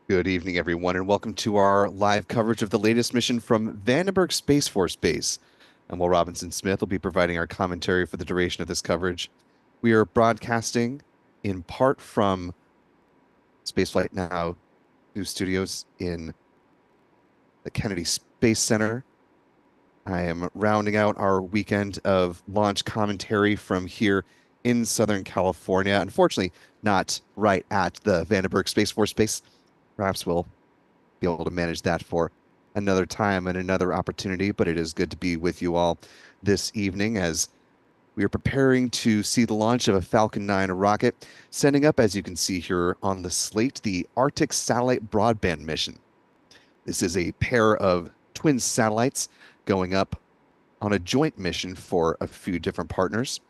Good evening, everyone, and welcome to our live coverage of the latest mission from Vandenberg Space Force Base. I'm Will Robinson Smith. Will be providing our commentary for the duration of this coverage. We are broadcasting in part from Spaceflight Now news studios in the Kennedy Space Center. I am rounding out our weekend of launch commentary from here in Southern California. Unfortunately, not right at the Vandenberg Space Force Base. Perhaps we'll be able to manage that for another time and another opportunity. But it is good to be with you all this evening as we are preparing to see the launch of a Falcon 9 rocket, sending up, as you can see here on the slate, the Arctic Satellite Broadband mission. This is a pair of twin satellites going up on a joint mission for a few different partners.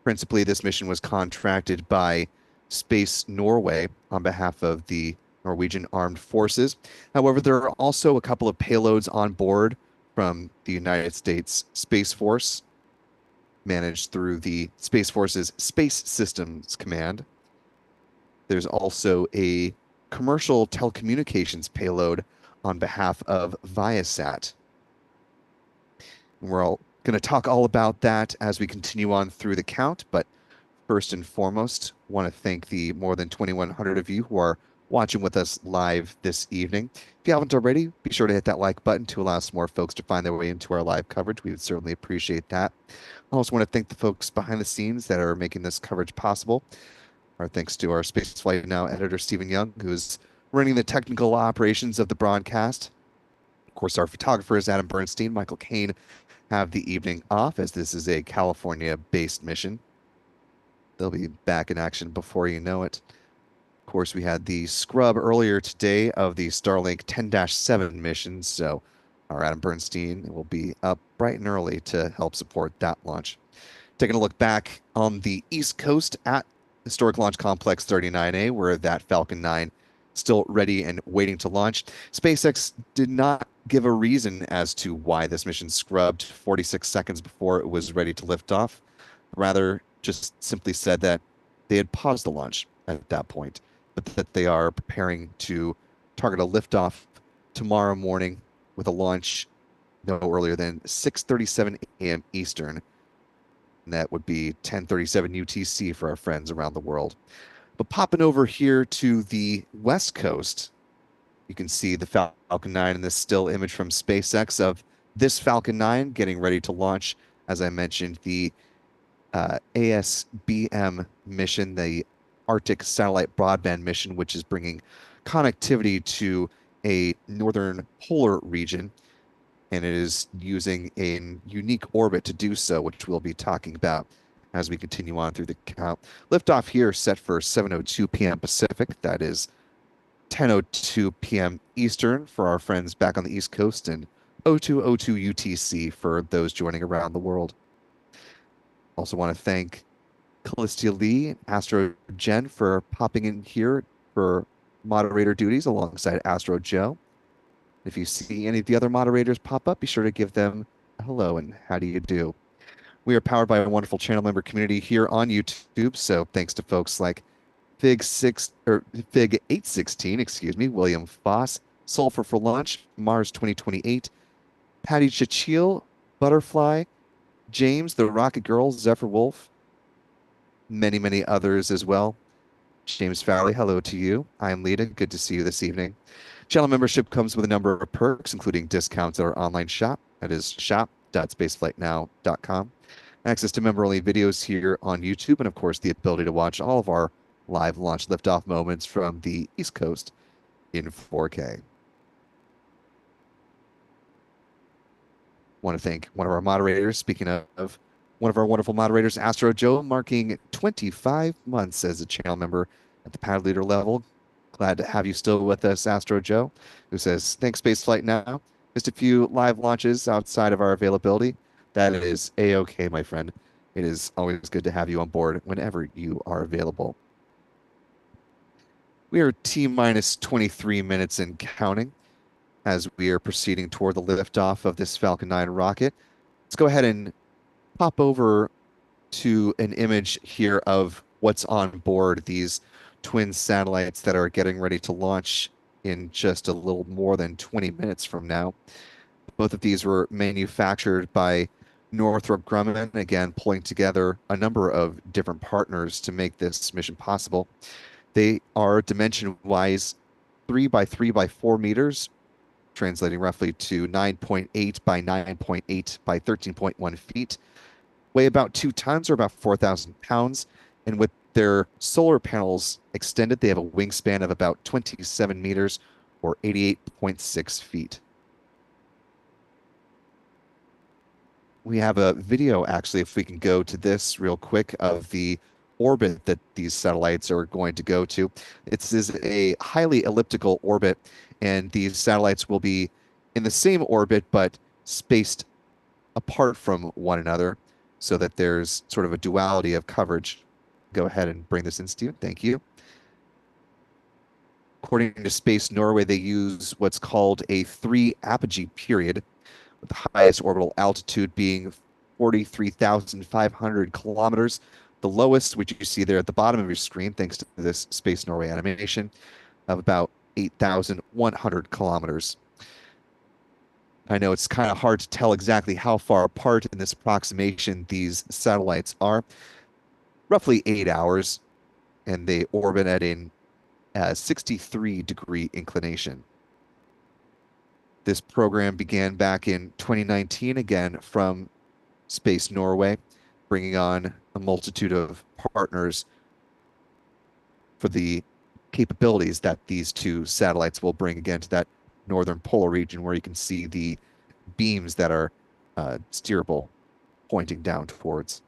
Principally, this mission was contracted by Space Norway on behalf of the Norwegian Armed Forces. However, there are also a couple of payloads on board from the United States Space Force, managed through the Space Force's Space Systems Command. There's also a commercial telecommunications payload on behalf of Viasat. And we're all going to talk all about that as we continue on through the count, but first and foremost, want to thank the more than 2,100 of you who are watching with us live this evening. If you haven't already, be sure to hit that like button to allow some more folks to find their way into our live coverage. We would certainly appreciate that. I also want to thank the folks behind the scenes that are making this coverage possible. Our thanks to our Spaceflight Now editor, Stephen Young, who is running the technical operations of the broadcast. Of course, our photographer is Adam Bernstein. Michael Kane have the evening off as this is a California-based mission. They'll be back in action before you know it. Of course, we had the scrub earlier today of the Starlink 10-7 mission, so our Adam Bernstein will be up bright and early to help support that launch. Taking a look back on the East Coast at Historic Launch Complex 39A, where that Falcon 9 still ready and waiting to launch. SpaceX did not give a reason as to why this mission scrubbed 46 seconds before it was ready to lift off. Rather, just simply said that they had paused the launch at that point, but that they are preparing to target a liftoff tomorrow morning with a launch no earlier than 6:37 a.m. Eastern. And that would be 10:37 UTC for our friends around the world. But popping over here to the West Coast, you can see the Falcon 9 in this still image from SpaceX of this Falcon 9 getting ready to launch. As I mentioned, the ASBM mission, the Arctic Satellite Broadband mission, which is bringing connectivity to a northern polar region. And it is using a unique orbit to do so, which we'll be talking about as we continue on through the count. Liftoff here set for 7:02 p.m. Pacific. That is 10:02 p.m. Eastern for our friends back on the East Coast and 02:02 UTC for those joining around the world. Also want to thank Callistia Lee and Astro Jen for popping in here for moderator duties alongside Astro Joe. If you see any of the other moderators pop up, be sure to give them a hello and how do you do. We are powered by a wonderful channel member community here on YouTube, so thanks to folks like Fig 816, excuse me, William Foss, Sulfur for Lunch, Mars 2028, Patty Chachil, Butterfly, James, the Rocket Girl, Zephyr Wolf, many others as well. James Fowley, hello to you. I am Lita. Good to see you this evening. Channel membership comes with a number of perks, including discounts at our online shop. That is shop.spaceflightnow.com. Access to member-only videos here on YouTube, and of course, the ability to watch all of our live launch liftoff moments from the East Coast in 4K. Want to thank one of our moderators. Speaking of one of our wonderful moderators, Astro Joe, marking 25 months as a channel member at the pad leader level. Glad to have you still with us, Astro Joe, who says, thanks, Spaceflight Now. Just a few live launches outside of our availability. That is A-OK, my friend. It is always good to have you on board whenever you are available. We are T-minus 23 minutes and counting as we are proceeding toward the liftoff of this Falcon 9 rocket. Let's go ahead and pop over to an image here of what's on board these twin satellites that are getting ready to launch in just a little more than 20 minutes from now. Both of these were manufactured by Northrop Grumman, again, pulling together a number of different partners to make this mission possible. They are dimension-wise 3 by 3 by 4 meters, translating roughly to 9.8 by 9.8 by 13.1 feet, weigh about 2 tons or about 4,000 pounds, and with their solar panels extended, they have a wingspan of about 27 meters or 88.6 feet. We have a video, actually, if we can go to this real quick, of the orbit that these satellites are going to go to. It is a highly elliptical orbit, and these satellites will be in the same orbit but spaced apart from one another so that there's sort of a duality of coverage. Go ahead and bring this in, Steven. Thank you. According to Space Norway, they use what's called a 3 apogee period, with the highest orbital altitude being 43,500 kilometers. The lowest, which you see there at the bottom of your screen, thanks to this Space Norway animation, of about 8,100 kilometers. I know it's kind of hard to tell exactly how far apart in this approximation these satellites are. Roughly 8 hours, and they orbit at a 63-degree inclination. This program began back in 2019, again from Space Norway, bringing on a multitude of partners for the capabilities that these 2 satellites will bring, again, to that northern polar region where you can see the beams that are steerable pointing down towards.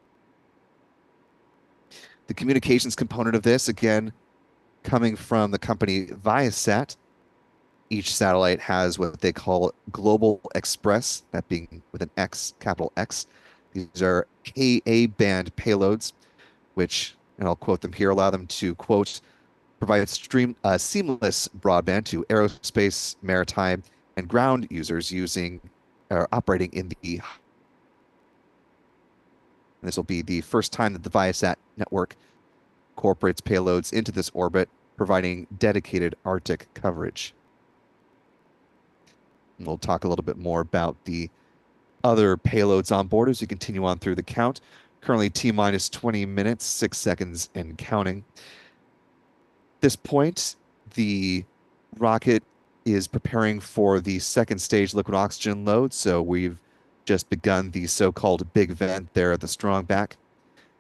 The communications component of this, again, coming from the company Viasat. Each satellite has what they call Global Express, that being with an X, capital X. These are Ka-band payloads, which, and I'll quote them here, allow them to, quote, provide seamless broadband to aerospace, maritime, and ground users using or operating in the. This will be the first time that the Viasat network incorporates payloads into this orbit, providing dedicated Arctic coverage. And we'll talk a little bit more about the other payloads on board as we continue on through the count. Currently T-minus 20 minutes, 6 seconds and counting. At this point, the rocket is preparing for the second stage liquid oxygen load, so we've just begun the so-called big vent there at the strong back.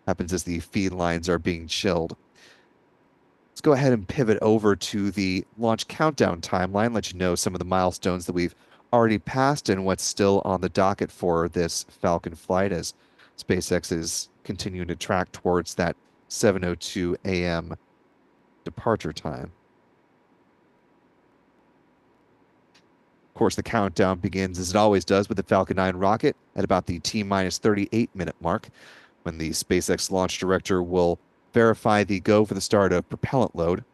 Happens as the feed lines are being chilled. Let's go ahead and pivot over to the launch countdown timeline, let you know some of the milestones that we've already passed and what's still on the docket for this Falcon flight as SpaceX is continuing to track towards that 7:02 a.m. departure time. Of course, the countdown begins, as it always does, with the Falcon 9 rocket at about the T-minus 38-minute mark, when the SpaceX launch director will verify the go for the start of propellant load.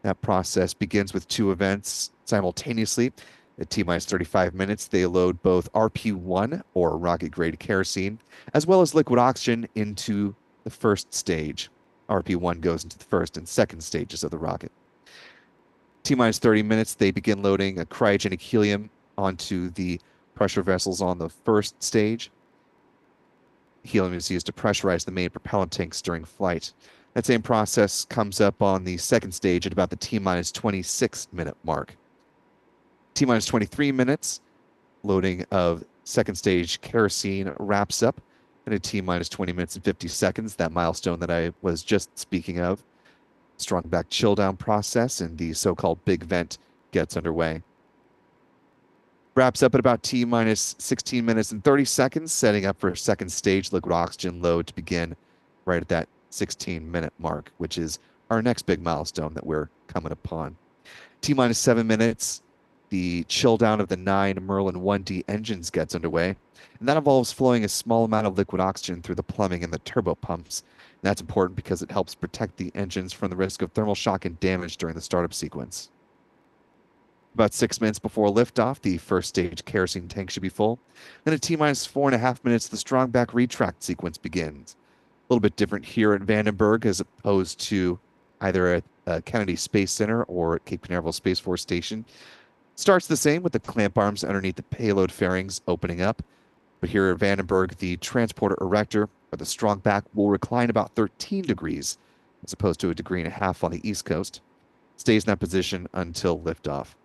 That process begins with 2 events simultaneously. At T-minus 35 minutes, they load both RP-1, or rocket-grade kerosene, as well as liquid oxygen into the first stage. RP-1 goes into the first and second stages of the rocket. T-minus 30 minutes, they begin loading a cryogenic helium onto the pressure vessels on the first stage. Helium is used to pressurize the main propellant tanks during flight. That same process comes up on the second stage at about the T-minus 26-minute mark. T-minus 23 minutes, loading of second stage kerosene wraps up, and at T-minus 20 minutes and 50 seconds, that milestone that I was just speaking of, strong back chill down process and the so-called big vent gets underway. Wraps up at about T-minus 16 minutes and 30 seconds, setting up for a second stage liquid oxygen load to begin right at that 16-minute mark, which is our next big milestone that we're coming upon. T-minus 7 minutes, the chill down of the 9 Merlin 1D engines gets underway, and that involves flowing a small amount of liquid oxygen through the plumbing and the turbo pumps. And that's important because it helps protect the engines from the risk of thermal shock and damage during the startup sequence. About 6 minutes before liftoff, the first stage kerosene tank should be full. Then at T-minus 4.5 minutes, the strong back retract sequence begins. A little bit different here at Vandenberg as opposed to either at Kennedy Space Center or Cape Canaveral Space Force Station. Starts the same with the clamp arms underneath the payload fairings opening up. But here at Vandenberg, the transporter erector, or the strong back, will recline about 13 degrees, as opposed to a degree and a half on the East Coast. Stays in that position until liftoff.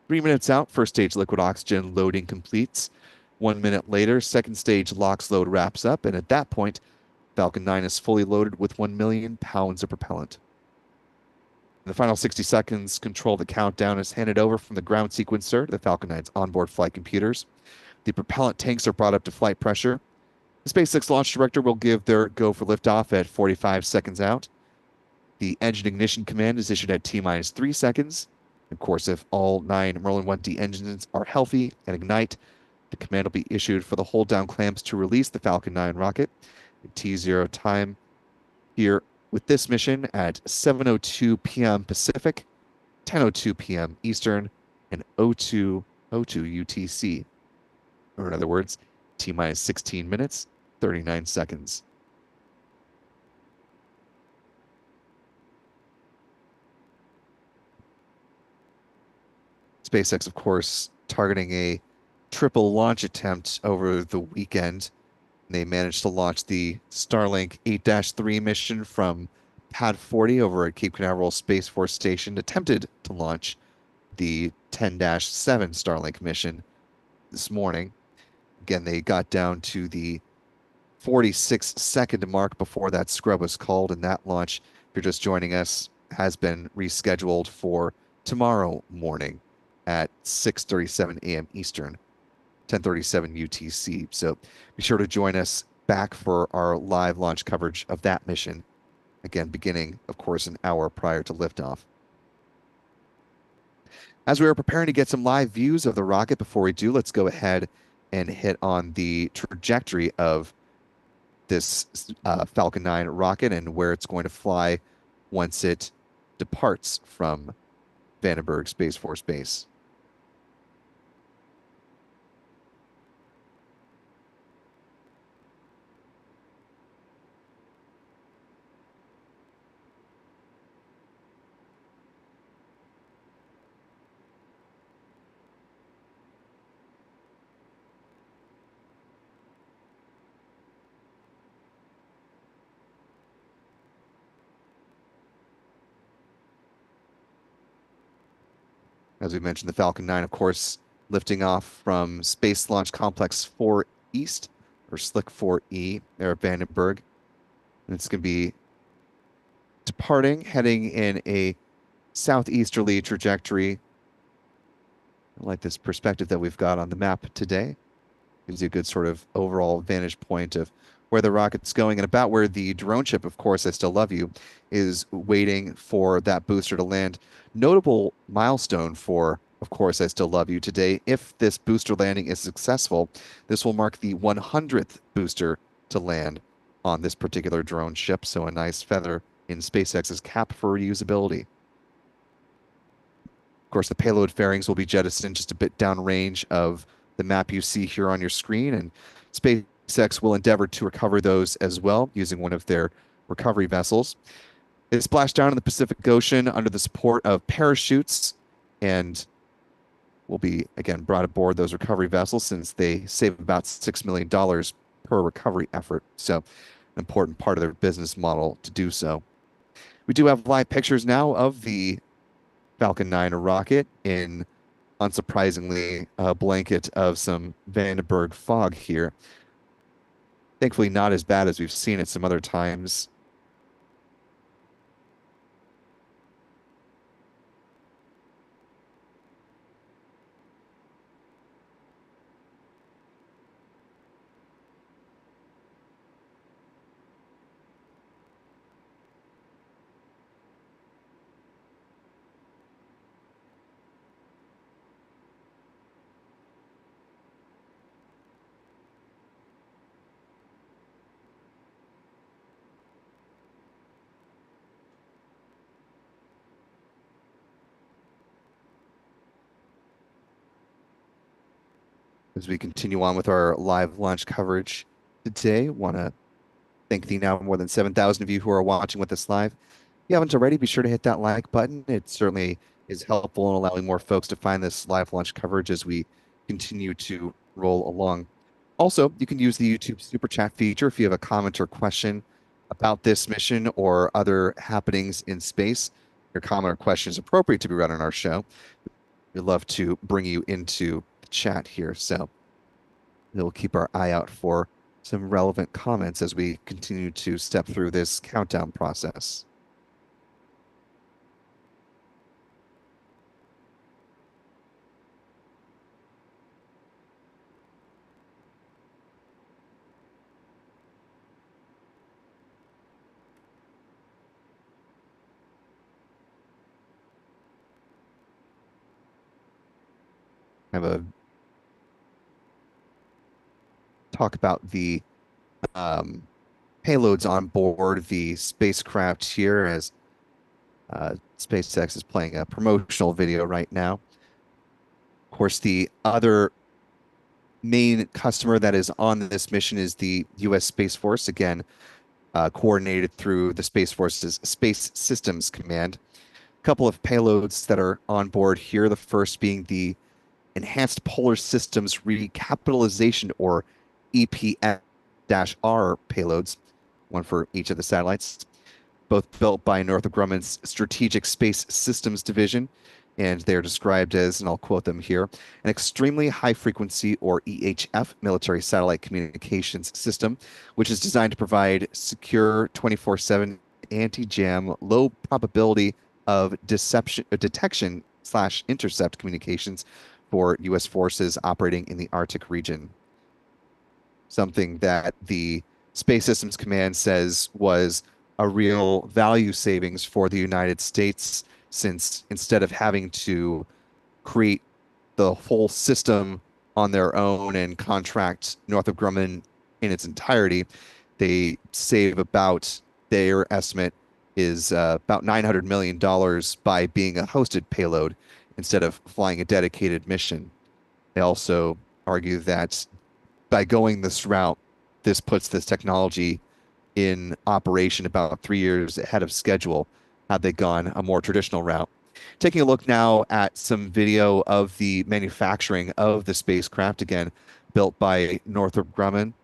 3 minutes out, first stage liquid oxygen loading completes. 1 minute later, second stage LOX load wraps up, and at that point, Falcon 9 is fully loaded with 1 million pounds of propellant. In the final 60 seconds, control of the countdown is handed over from the ground sequencer to the Falcon 9's onboard flight computers. The propellant tanks are brought up to flight pressure. The SpaceX launch director will give their go for liftoff at 45 seconds out. The engine ignition command is issued at T-minus 3 seconds. Of course, if all 9 Merlin 1D engines are healthy and ignite, the command will be issued for the hold down clamps to release the Falcon 9 rocket. The T0 time here with this mission at 7:02 p.m. Pacific, 10:02 p.m. Eastern, and 02:02 UTC. Or in other words, T-minus 16 minutes, 39 seconds. SpaceX, of course, targeting a triple launch attempt over the weekend. They managed to launch the Starlink 8-3 mission from Pad 40 over at Cape Canaveral Space Force Station, attempted to launch the 10-7 Starlink mission this morning. Again, they got down to the 46-second mark before that scrub was called, and that launch, if you're just joining us, has been rescheduled for tomorrow morning at 6:37 a.m. Eastern, 10:37 UTC. So be sure to join us back for our live launch coverage of that mission. Again, beginning, of course, an hour prior to liftoff. As we are preparing to get some live views of the rocket, before we do, let's go ahead and hit on the trajectory of this Falcon 9 rocket and where it's going to fly once it departs from Vandenberg Space Force Base. As we mentioned, the Falcon 9, of course, lifting off from Space Launch Complex 4 East, or Slick 4E, there at Vandenberg. And it's going to be departing, heading in a southeasterly trajectory. I like this perspective that we've got on the map today. Gives you a good sort of overall vantage point of where the rocket's going and about where the drone ship, of course, I Still Love You, is waiting for that booster to land. Notable milestone for, of course, I Still Love You today. If this booster landing is successful, this will mark the 100th booster to land on this particular drone ship. So a nice feather in SpaceX's cap for reusability. Of course, the payload fairings will be jettisoned just a bit downrange of the map you see here on your screen, and SpaceX will endeavor to recover those as well using one of their recovery vessels. It splashed down in the Pacific Ocean under the support of parachutes and will be, again, brought aboard those recovery vessels since they save about $6 million per recovery effort. So an important part of their business model to do so. We do have live pictures now of the Falcon 9 rocket in, unsurprisingly, a blanket of some Vandenberg fog here. Thankfully, not as bad as we've seen it some other times. As we continue on with our live launch coverage today, want to thank the now more than 7,000 of you who are watching with us live. you haven't already, be sure to hit that like button. It certainly is helpful in allowing more folks to find this live launch coverage as we continue to roll along. Also, you can use the YouTube Super Chat feature if you have a comment or question about this mission or other happenings in space. Your comment or question is appropriate to be read on our show. We'd love to bring you into the chat here. So we'll keep our eye out for some relevant comments as we continue to step through this countdown process. Have a talk about the um, payloads on board the spacecraft here as SpaceX is playing a promotional video right now. Of course, the other main customer that is on this mission is the U.S. Space Force, again, coordinated through the Space Force's Space Systems Command. A couple of payloads that are on board here, the first being the Enhanced Polar Systems Recapitalization, or EPS-R payloads, one for each of the satellites, both built by Northrop Grumman's Strategic Space Systems Division. And they're described as, and I'll quote them here, an extremely high frequency, or EHF, military satellite communications system, which is designed to provide secure 24/7 anti-jam, low probability of detection slash intercept communications for U.S. forces operating in the Arctic region. Something that the Space Systems Command says was a real value savings for the United States, since instead of having to create the whole system on their own and contract Northrop Grumman in its entirety, they save about, their estimate is about $900 million by being a hosted payload instead of flying a dedicated mission. They also argue that by going this route, this puts this technology in operation about 3 years ahead of schedule had they gone a more traditional route. Taking a look now at some video of the manufacturing of the spacecraft, again, built by Northrop Grumman.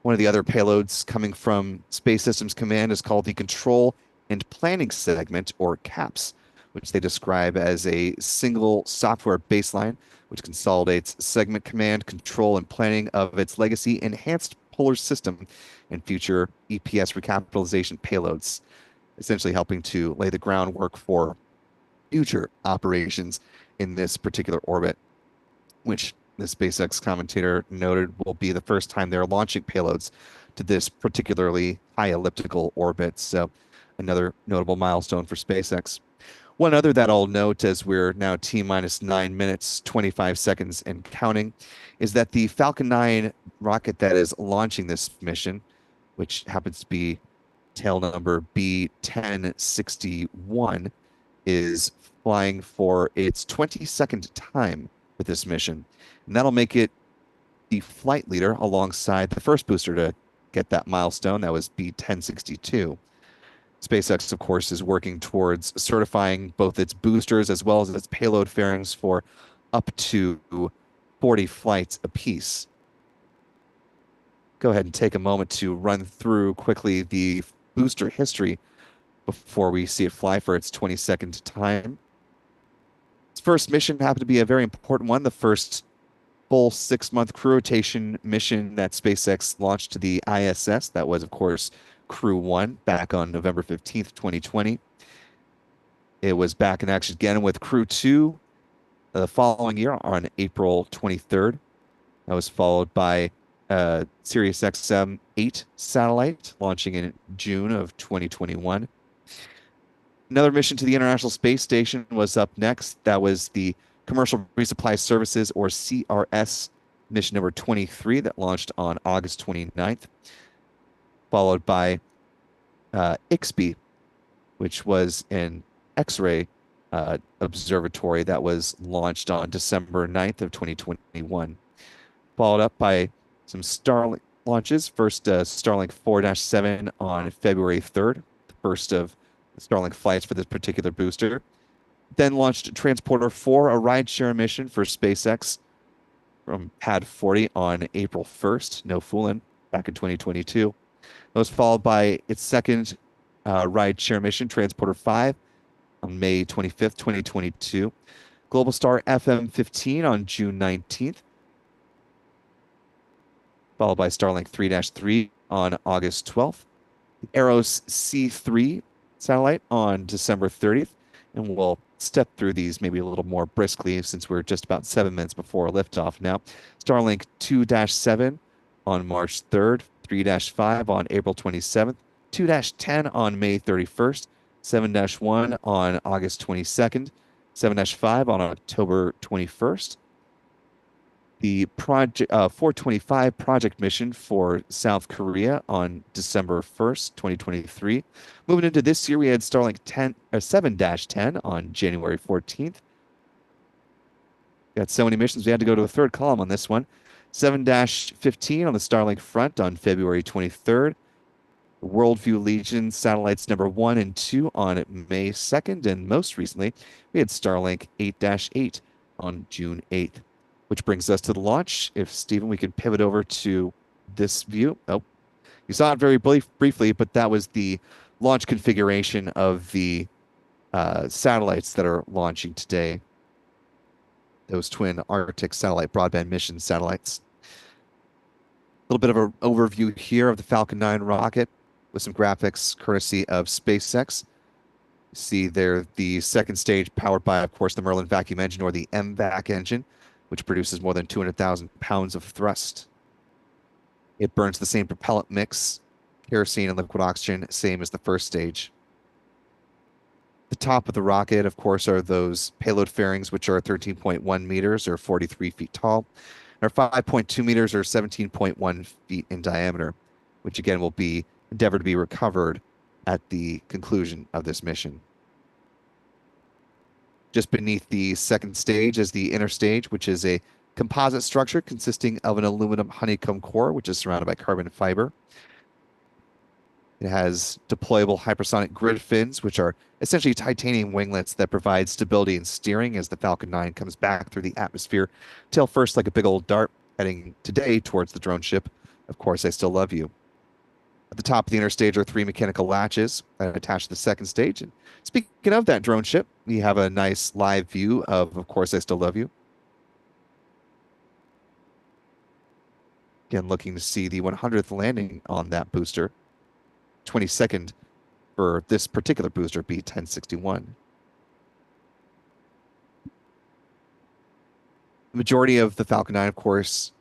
One of the other payloads coming from Space Systems Command is called the Control and Planning Segment, or CAPS, which they describe as a single software baseline which consolidates segment command, control, and planning of its legacy enhanced polar system and future EPS recapitalization payloads, essentially helping to lay the groundwork for future operations in this particular orbit, which the SpaceX commentator noted will be the first time they're launching payloads to this particularly high elliptical orbit. So another notable milestone for SpaceX. One other that I'll note, as we're now T minus 9 minutes, 25 seconds and counting, is that the Falcon 9 rocket that is launching this mission, which happens to be tail number B1061, is flying for its 22nd time with this mission. And that'll make it the flight leader alongside the first booster to get that milestone. That was B1062. SpaceX, of course, is working towards certifying both its boosters as well as its payload fairings for up to 40 flights apiece. Go ahead and take a moment to run through quickly the booster history before we see it fly for its 22nd time. Its first mission happened to be a very important one, the first full 6-month crew rotation mission that SpaceX launched to the ISS. That was, of course, Crew 1 back on November 15th, 2020. It was back in action again with Crew 2 the following year on April 23rd. That was followed by Sirius XM 8 satellite launching in June of 2021. Another mission to the International Space Station was up next. That was the Commercial Resupply Services, or CRS, mission number 23 that launched on August 29th, followed by IXBE, which was an X-ray observatory that was launched on December 9th of 2021, followed up by some Starlink. launches. First, Starlink 4-7 on February 3rd, the first of the Starlink flights for this particular booster. Then launched Transporter 4, a rideshare mission for SpaceX from Pad 40 on April 1st. No fooling, back in 2022. That was followed by its second rideshare mission, Transporter 5, on May 25th, 2022. Globalstar FM-15 on June 19th, followed by Starlink 3-3 on August 12th. Aeros C3 satellite on December 30th, and we'll step through these maybe a little more briskly since we're just about 7 minutes before liftoff now. Starlink 2-7 on March 3rd, 3-5 on April 27th, 2-10 on May 31st, 7-1 on August 22nd, 7-5 on October 21st. The project 425 project mission for South Korea on December 1st, 2023. Moving into this year, we had Starlink 7-10 on January 14th. Got so many missions, we had to go to a third column on this one. 7-15 on the Starlink front on February 23rd. Worldview Legion satellites number 1 and 2 on May 2nd. And most recently, we had Starlink 8-8 on June 8th. Which brings us to the launch. If, Stephen, we can pivot over to this view. Oh, you saw it very briefly, but that was the launch configuration of the satellites that are launching today. Those twin Arctic satellite broadband mission satellites. A little bit of an overview here of the Falcon 9 rocket with some graphics courtesy of SpaceX. See there the second stage powered by, of course, the Merlin vacuum engine, or the MVac engine, which produces more than 200,000 pounds of thrust. It burns the same propellant mix, kerosene and liquid oxygen, same as the first stage. The top of the rocket, of course, are those payload fairings, which are 13.1 meters or 43 feet tall, and are 5.2 meters or 17.1 feet in diameter, which again will be endeavored to be recovered at the conclusion of this mission. Just beneath the second stage is the inner stage, which is a composite structure consisting of an aluminum honeycomb core, which is surrounded by carbon fiber. It has deployable hypersonic grid fins, which are essentially titanium winglets that provide stability and steering as the Falcon 9 comes back through the atmosphere, tail first like a big old dart, heading today towards the drone ship. Of course, I Still Love You. At the top of the inner stage are 3 mechanical latches that attach to the second stage. And speaking of that drone ship, we have a nice live view of course, I Still Love You. Again, looking to see the 100th landing on that booster. 22nd for this particular booster, B1061. The majority of the Falcon 9, of course,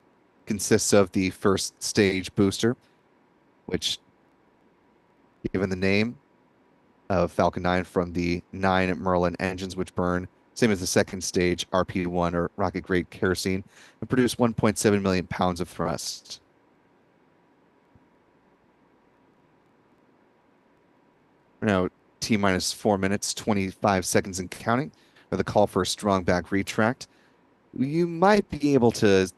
consists of the first stage booster, which, given the name of Falcon 9 from the 9 Merlin engines, which burn, same as the second stage, RP-1 or rocket-grade kerosene, and produce 1.7 million pounds of thrust. We're now T-minus 4 minutes, 25 seconds and counting, for the call for a strong back retract. You might be able to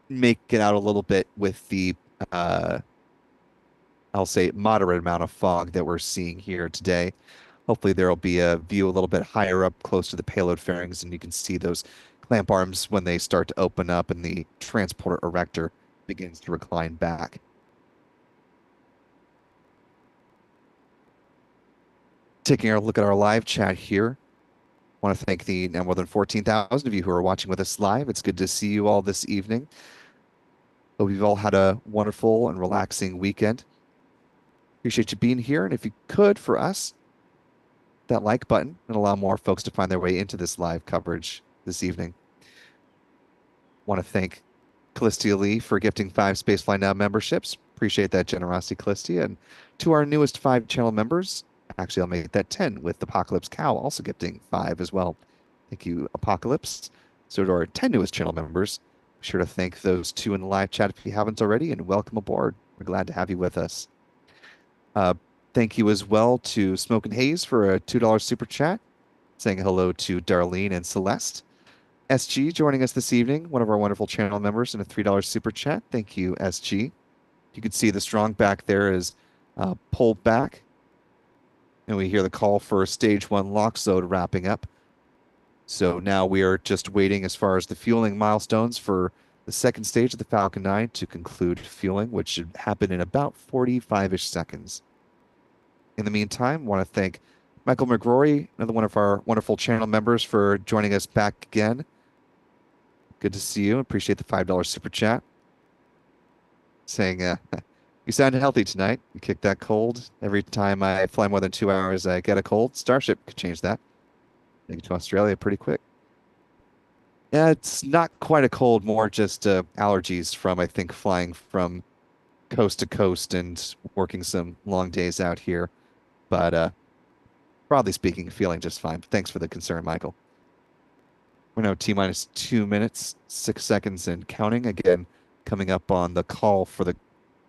make it out a little bit with the I'll say moderate amount of fog that we're seeing here today. Hopefully there will be a view a little bit higher up close to the payload fairings, and you can see those clamp arms when they start to open up and the transporter erector begins to recline back. Taking a look at our live chat here. I want to thank the now more than 14,000 of you who are watching with us live. It's good to see you all this evening. Hope you've all had a wonderful and relaxing weekend. Appreciate you being here. And if you could, for us, that like button and allow more folks to find their way into this live coverage this evening. Want to thank Callistia Lee for gifting 5 Spacefly Now memberships. Appreciate that generosity, Callistia. And to our newest 5 channel members, actually, I'll make that 10 with Apocalypse Cow also gifting 5 as well. Thank you, Apocalypse. So to our 10 newest channel members, be sure to thank those 2 in the live chat if you haven't already, and welcome aboard. We're glad to have you with us. Thank you as well to Smoke and Haze for a $2 super chat, saying hello to Darlene and Celeste. SG joining us this evening, one of our wonderful channel members, in a $3 super chat. Thank you, SG. You can see the strong back there is pulled back. And we hear the call for stage 1 LOX load wrapping up. So now we are just waiting as far as the fueling milestones for the second stage of the Falcon 9 to conclude fueling, which should happen in about 45-ish seconds. In the meantime, I want to thank Michael McGrory, another one of our wonderful channel members, for joining us back again. Good to see you. Appreciate the $5 super chat. Saying, you sound healthy tonight. You kicked that cold. Every time I fly more than 2 hours, I get a cold. Starship could change that. Make it to Australia pretty quick. Yeah, it's not quite a cold, more just allergies from, I think, flying from coast to coast and working some long days out here. But broadly speaking, feeling just fine. Thanks for the concern, Michael. We're now T-minus 2 minutes, 6 seconds, and counting. Again, coming up on the call for the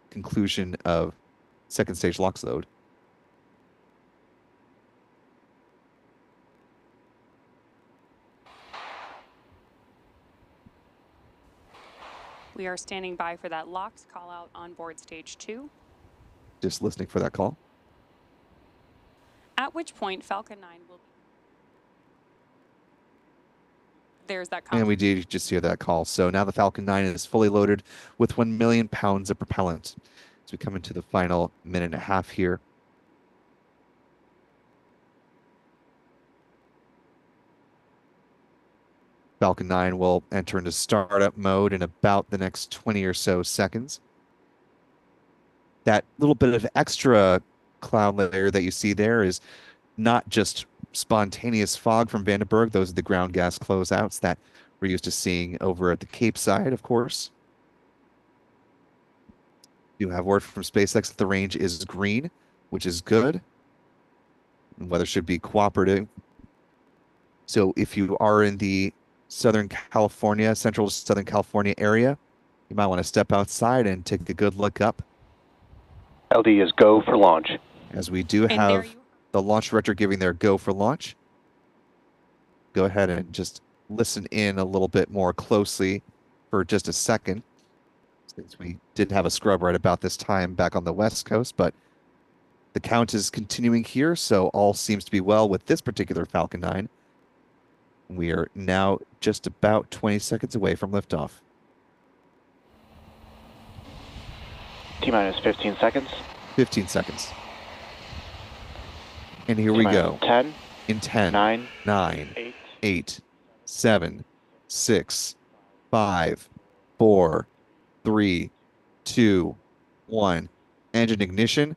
conclusion of second stage LOX load. We are standing by for that LOX call out on board stage 2. Just listening for that call. At which point Falcon 9 will... There's that call. And we did just hear that call. So now the Falcon 9 is fully loaded with 1 million pounds of propellant. As we come into the final minute and a half here. Falcon 9 will enter into startup mode in about the next 20 or so seconds. That little bit of extra cloud layer that you see there is not just spontaneous fog from Vandenberg. Those are the ground gas closeouts that we're used to seeing over at the Cape side, of course. You have word from SpaceX that the range is green, which is good. And weather should be cooperative. So if you are in the Southern California, Central Southern California area, you might want to step outside and take a good look up. LD is go for launch. As we do have the launch director giving their go for launch. Go ahead and just listen in a little bit more closely for just a second, since we did have a scrub right about this time back on the West Coast, but the count is continuing here, so all seems to be well with this particular Falcon 9. We are now just about 20 seconds away from liftoff. T-minus 15 seconds. 15 seconds. And here we go. 10. In 10, 9, 8, 7, 6, 5, 4, 3, 2, 1. Engine ignition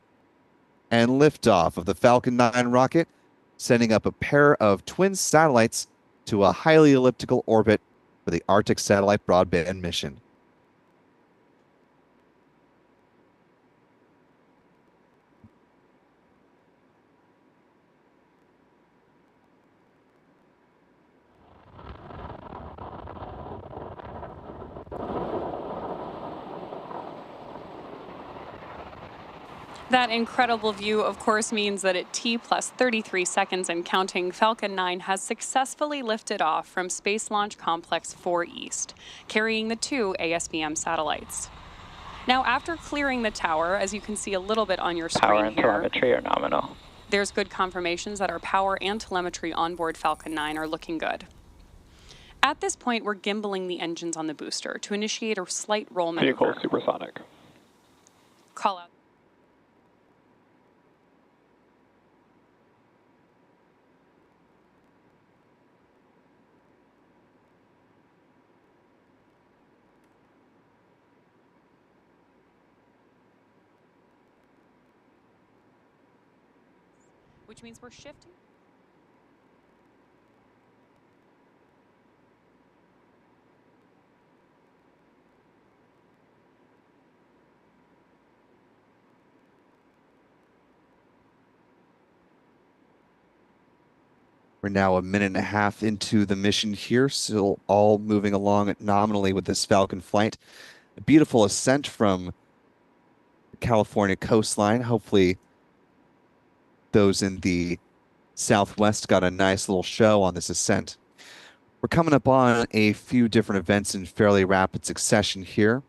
and liftoff of the Falcon 9 rocket, sending up a pair of twin satellites to a highly elliptical orbit for the Arctic Satellite Broadband mission. That incredible view, of course, means that at T plus 33 seconds and counting, Falcon 9 has successfully lifted off from Space Launch Complex 4 East, carrying the 2 ASBM satellites. Now, after clearing the tower, as you can see a little bit on your screen Power and here, telemetry are nominal. There's good confirmations that our power and telemetry on board Falcon 9 are looking good. At this point, we're gimbaling the engines on the booster to initiate a slight roll maneuver. Vehicle supersonic. Call out. Which means we're shifting. We're now a minute and a half into the mission here, still all moving along nominally with this Falcon flight. A beautiful ascent from the California coastline. Hopefully those in the Southwest got a nice little show on this ascent. We're coming up on a few different events in fairly rapid succession here.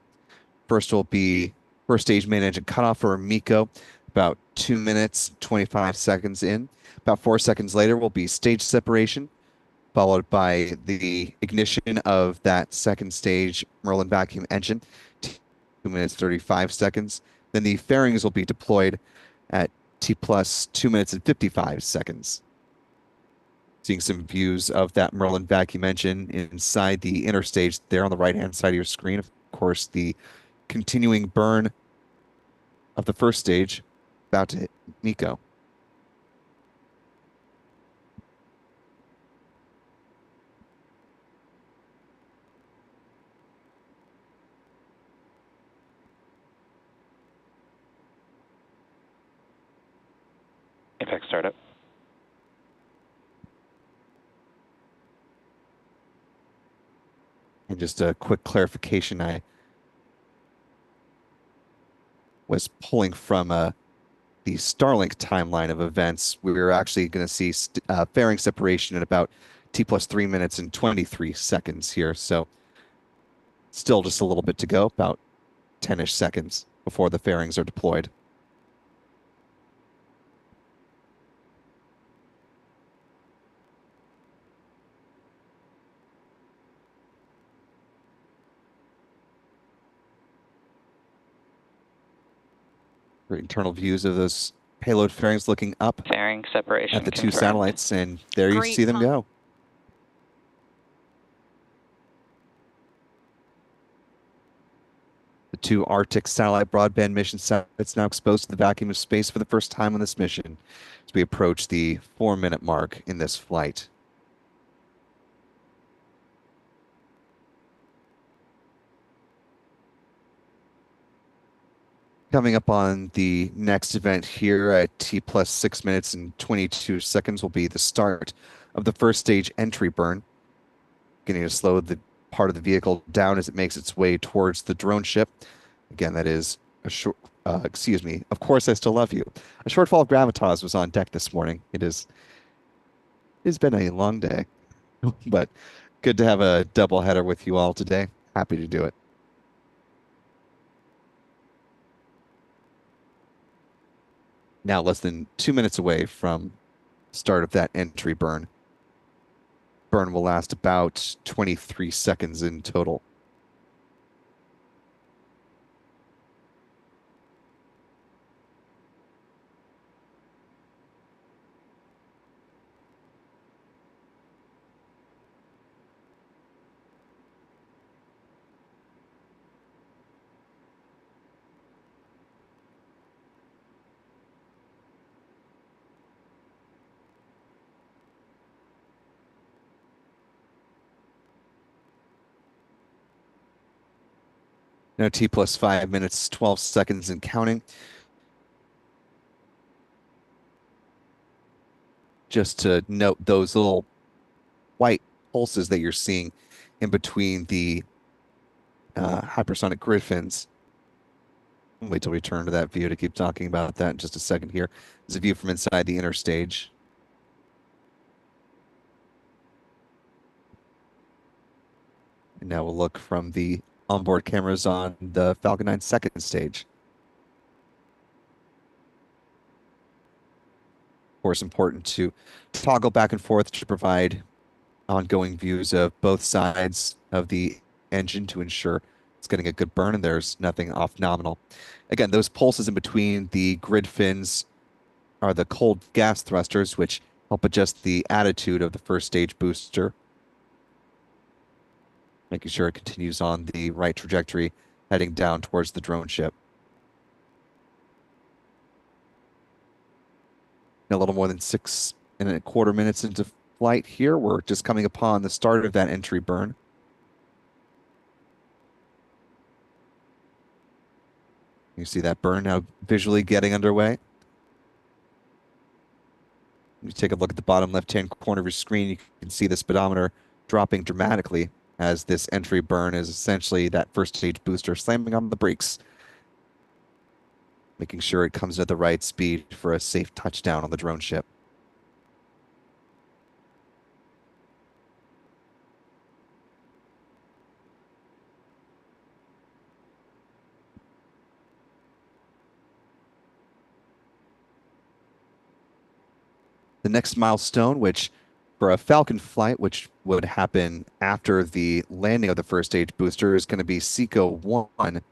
First will be First stage main engine cutoff for MECO, about 2 minutes, 25 seconds in. About 4 seconds later will be stage separation, followed by the ignition of that second stage Merlin vacuum engine, 2 minutes, 35 seconds. Then the fairings will be deployed at T plus 2 minutes and 55 seconds. Seeing some views of that Merlin vacuum engine inside the inner stage there on the right-hand side of your screen. Of course, the continuing burn of the first stage about to hit MECO. Impact startup. And just a quick clarification, I was pulling from the Starlink timeline of events. We were actually going to see fairing separation at about T plus 3 minutes and 23 seconds here. So still just a little bit to go, about 10-ish seconds before the fairings are deployed. Great internal views of those payload fairings looking up Fairing separation at the two confirmed. satellites, and there you Great see them go. The two Arctic satellite broadband mission satellites now exposed to the vacuum of space for the first time on this mission as we approach the 4-minute mark in this flight. Coming up on the next event here at T plus 6 minutes and 22 seconds will be the start of the first stage entry burn, beginning to slow the part of the vehicle down as it makes its way towards the drone ship. Again, that is a short, excuse me, of course I still love you. A shortfall of gravitas was on deck this morning. It's been a long day, but good to have a double header with you all today. Happy to do it. Now less than 2 minutes away from start of that entry burn. Burn will last about 23 seconds in total. Now T plus 5 minutes, 12 seconds and counting. Just to note those little white pulses that you're seeing in between the hypersonic grid fins. Wait till we turn to that view to keep talking about that in just a second here. There's a view from inside the inner stage. And now we'll look from the onboard cameras on the Falcon 9 second stage. Of course, important to toggle back and forth to provide ongoing views of both sides of the engine to ensure it's getting a good burn and there's nothing off nominal. Again, those pulses in between the grid fins are the cold gas thrusters, which help adjust the attitude of the first stage booster, making sure it continues on the right trajectory, heading down towards the drone ship. A little more than 6.25 minutes into flight here. We're just coming upon the start of that entry burn. You see that burn now visually getting underway. You take a look at the bottom left-hand corner of your screen, you can see the speedometer dropping dramatically as this entry burn is essentially that first stage booster slamming on the brakes, making sure it comes at the right speed for a safe touchdown on the drone ship. The next milestone, which for a Falcon flight, which would happen after the landing of the first stage booster, is going to be SECO 1.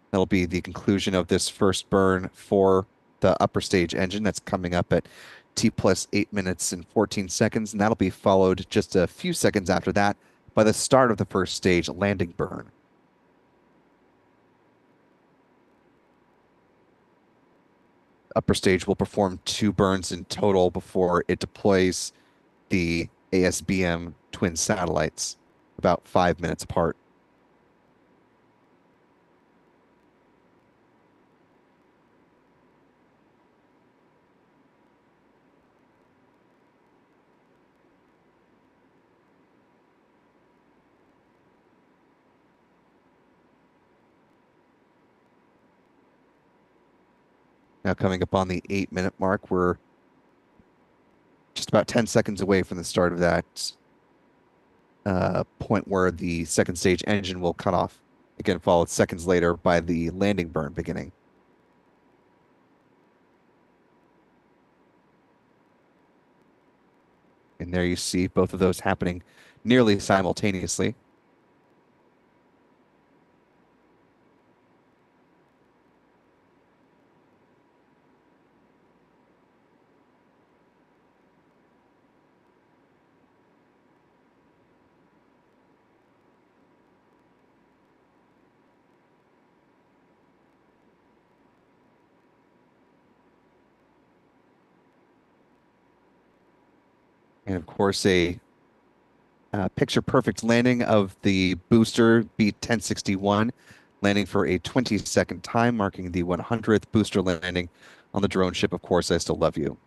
That'll be the conclusion of this first burn for the upper stage engine. That's coming up at T plus 8 minutes and 14 seconds, and that'll be followed just a few seconds after that by the start of the first stage landing burn. Upper stage will perform 2 burns in total before it deploys the ASBM twin satellites, about 5 minutes apart. Now coming up on the 8-minute mark, we're just about 10 seconds away from the start of that point where the second stage engine will cut off. Again, followed seconds later by the landing burn beginning. And there you see both of those happening nearly simultaneously. And of course, a picture perfect landing of the booster B-1061, landing for a 20-second time, marking the 100th booster landing on the drone ship. Of course, I still love you.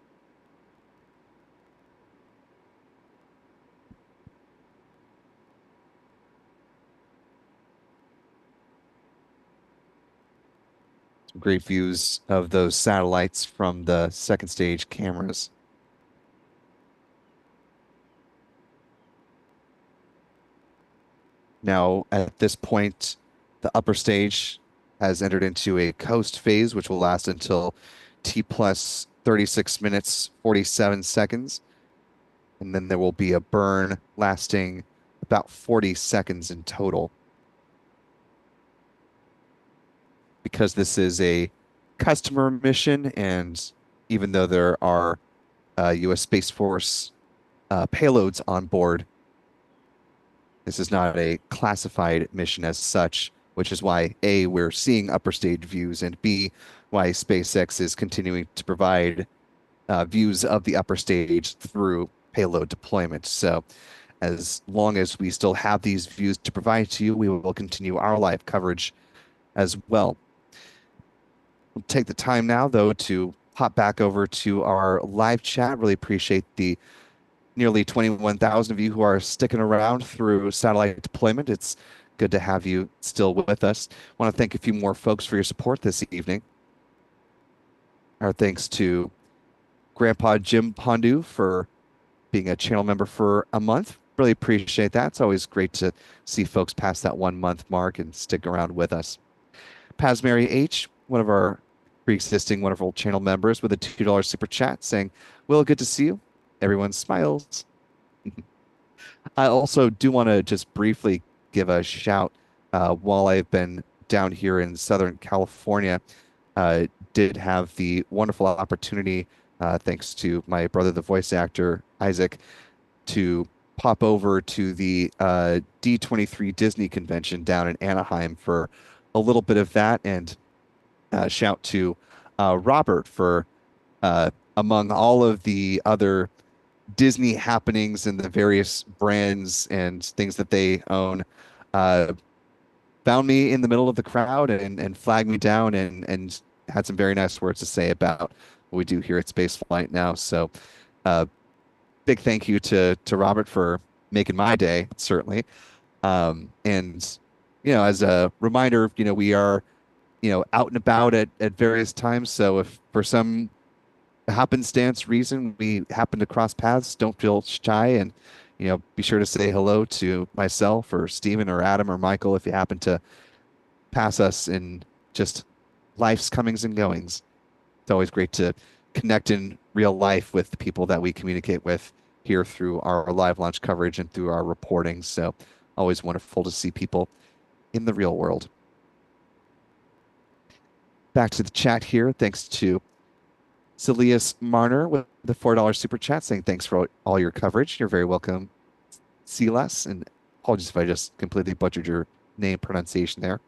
Some great views of those satellites from the second stage cameras. Now, at this point, the upper stage has entered into a coast phase, which will last until T plus 36 minutes, 47 seconds. And then there will be a burn lasting about 40 seconds in total. Because this is a customer mission, and even though there are U.S. Space Force payloads on board, this is not a classified mission as such, which is why A, we're seeing upper stage views, and B, why SpaceX is continuing to provide views of the upper stage through payload deployment. So as long as we still have these views to provide to you, we will continue our live coverage as well. We'll take the time now, though, to hop back over to our live chat. Really appreciate the nearly 21,000 of you who are sticking around through satellite deployment. It's good to have you still with us. I want to thank a few more folks for your support this evening. Our thanks to Grandpa Jim Pondu for being a channel member for a month. Really appreciate that. It's always great to see folks past that 1-month mark and stick around with us. Pasmary H, one of our pre-existing wonderful channel members, with a $2 super chat saying, "Will, good to see you." Everyone smiles. I also do want to just briefly give a shout. While I've been down here in Southern California, did have the wonderful opportunity, thanks to my brother, the voice actor, Isaac, to pop over to the D23 Disney convention down in Anaheim for a little bit of that. And shout to Robert for, among all of the other Disney happenings and the various brands and things that they own, found me in the middle of the crowd and flagged me down and had some very nice words to say about what we do here at Spaceflight now. So big thank you to Robert for making my day, certainly. And, as a reminder, we are, out and about at various times. So if for some happenstance reason we happen to cross paths, don't feel shy, and be sure to say hello to myself or Steven or Adam or Michael if you happen to pass us in just life's comings and goings. It's always great to connect in real life with the people that we communicate with here through our live launch coverage and through our reporting. So always wonderful to see people in the real world. Back to the chat here. Thanks to Celius Marner with the $4 super chat saying thanks for all your coverage. You're very welcome, Silas. And apologies if I just completely butchered your name pronunciation there.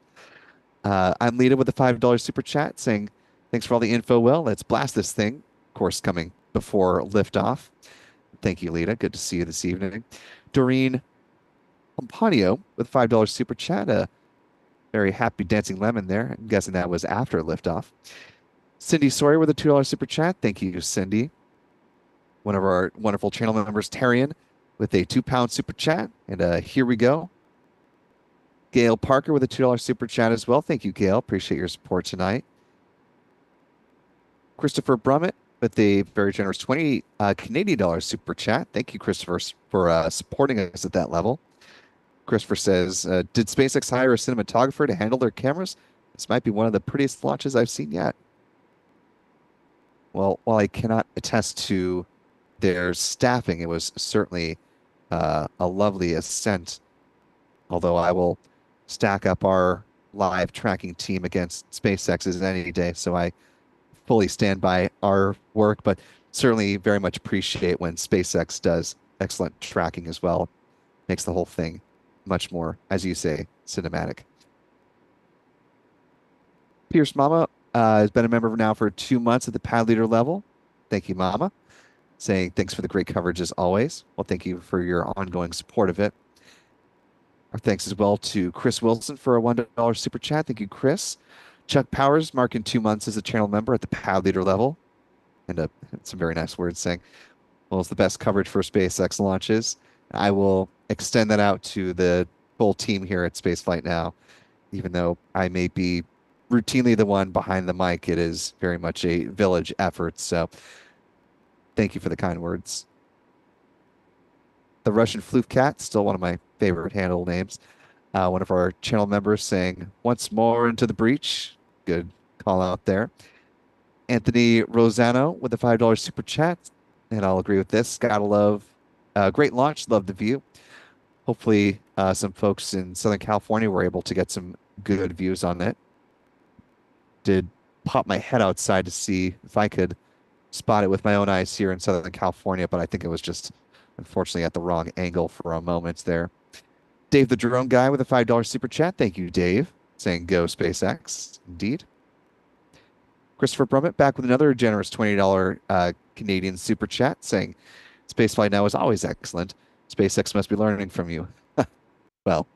I'm Lita with the $5 super chat saying thanks for all the info. Well, let's blast this thing. Of course, coming before liftoff. Thank you, Lita. Good to see you this evening. Doreen Pompanio with $5 super chat. A very happy dancing lemon there. I'm guessing that was after liftoff. Cindy Sawyer with a $2 super chat. Thank you, Cindy. One of our wonderful channel members, Tarian, with a £2 super chat. And here we go. Gail Parker with a $2 super chat as well. Thank you, Gail. Appreciate your support tonight. Christopher Brummett with a very generous 20 Canadian dollars super chat. Thank you, Christopher, for supporting us at that level. Christopher says, did SpaceX hire a cinematographer to handle their cameras? This might be one of the prettiest launches I've seen yet. Well, while I cannot attest to their staffing, it was certainly a lovely ascent. Although I will stack up our live tracking team against SpaceX's any day, so I fully stand by our work, but certainly very much appreciate when SpaceX does excellent tracking as well. Makes the whole thing much more, as you say, cinematic. Pierce Mama has been a member now for 2 months at the pad leader level. Thank you, Mama. Saying thanks for the great coverage as always. Well, thank you for your ongoing support of it. Our thanks as well to Chris Wilson for a $1 super chat. Thank you, Chris. Chuck Powers marking 2 months as a channel member at the pad leader level. And some very nice words saying, well, it's the best coverage for SpaceX launches. I will extend that out to the full team here at Spaceflight Now. Even though I may be routinely the one behind the mic, it is very much a village effort. So thank you for the kind words. The Russian Floof Cat, still one of my favorite handle names. One of our channel members saying, once more into the breach. Good call out there. Anthony Rosano with a $5 super chat. And I'll agree with this. Gotta love, great launch. Love the view. Hopefully some folks in Southern California were able to get some good views on it. Did pop my head outside to see if I could spot it with my own eyes here in Southern California, but I think it was just unfortunately at the wrong angle for a moment there. Dave the Drone Guy with a $5 super chat. Thank you, Dave. Saying go SpaceX. Indeed. Christopher Brummett back with another generous $20 Canadian super chat saying Spaceflight Now is always excellent. SpaceX must be learning from you. Well,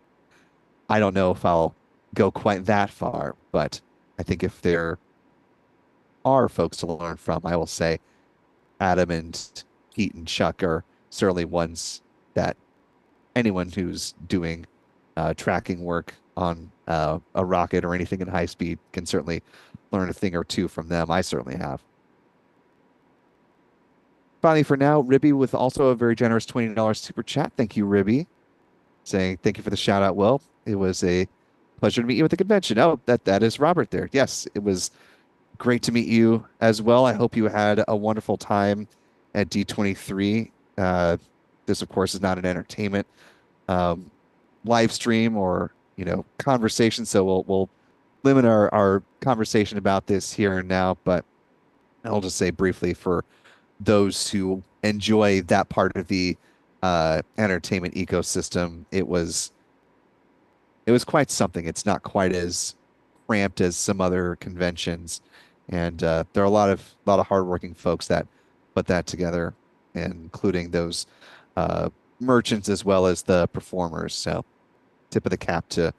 I don't know if I'll go quite that far, but I think if there are folks to learn from, I will say Adam and Pete and Chuck are certainly ones that anyone who's doing tracking work on a rocket or anything in high speed can certainly learn a thing or two from them. I certainly have. Finally, for now, Ribby with also a very generous $20 super chat. Thank you, Ribby. Saying thank you for the shout out, Will. It was a pleasure to meet you at the convention. Oh, that is Robert there. Yes, it was great to meet you as well. I hope you had a wonderful time at D23. This, of course, is not an entertainment live stream or conversation, so we'll limit our conversation about this here and now. But I'll just say briefly for those who enjoy that part of the entertainment ecosystem, it was quite something. It's not quite as cramped as some other conventions, and there are a lot of hardworking folks that put that together, including those merchants as well as the performers. So, tip of the cap to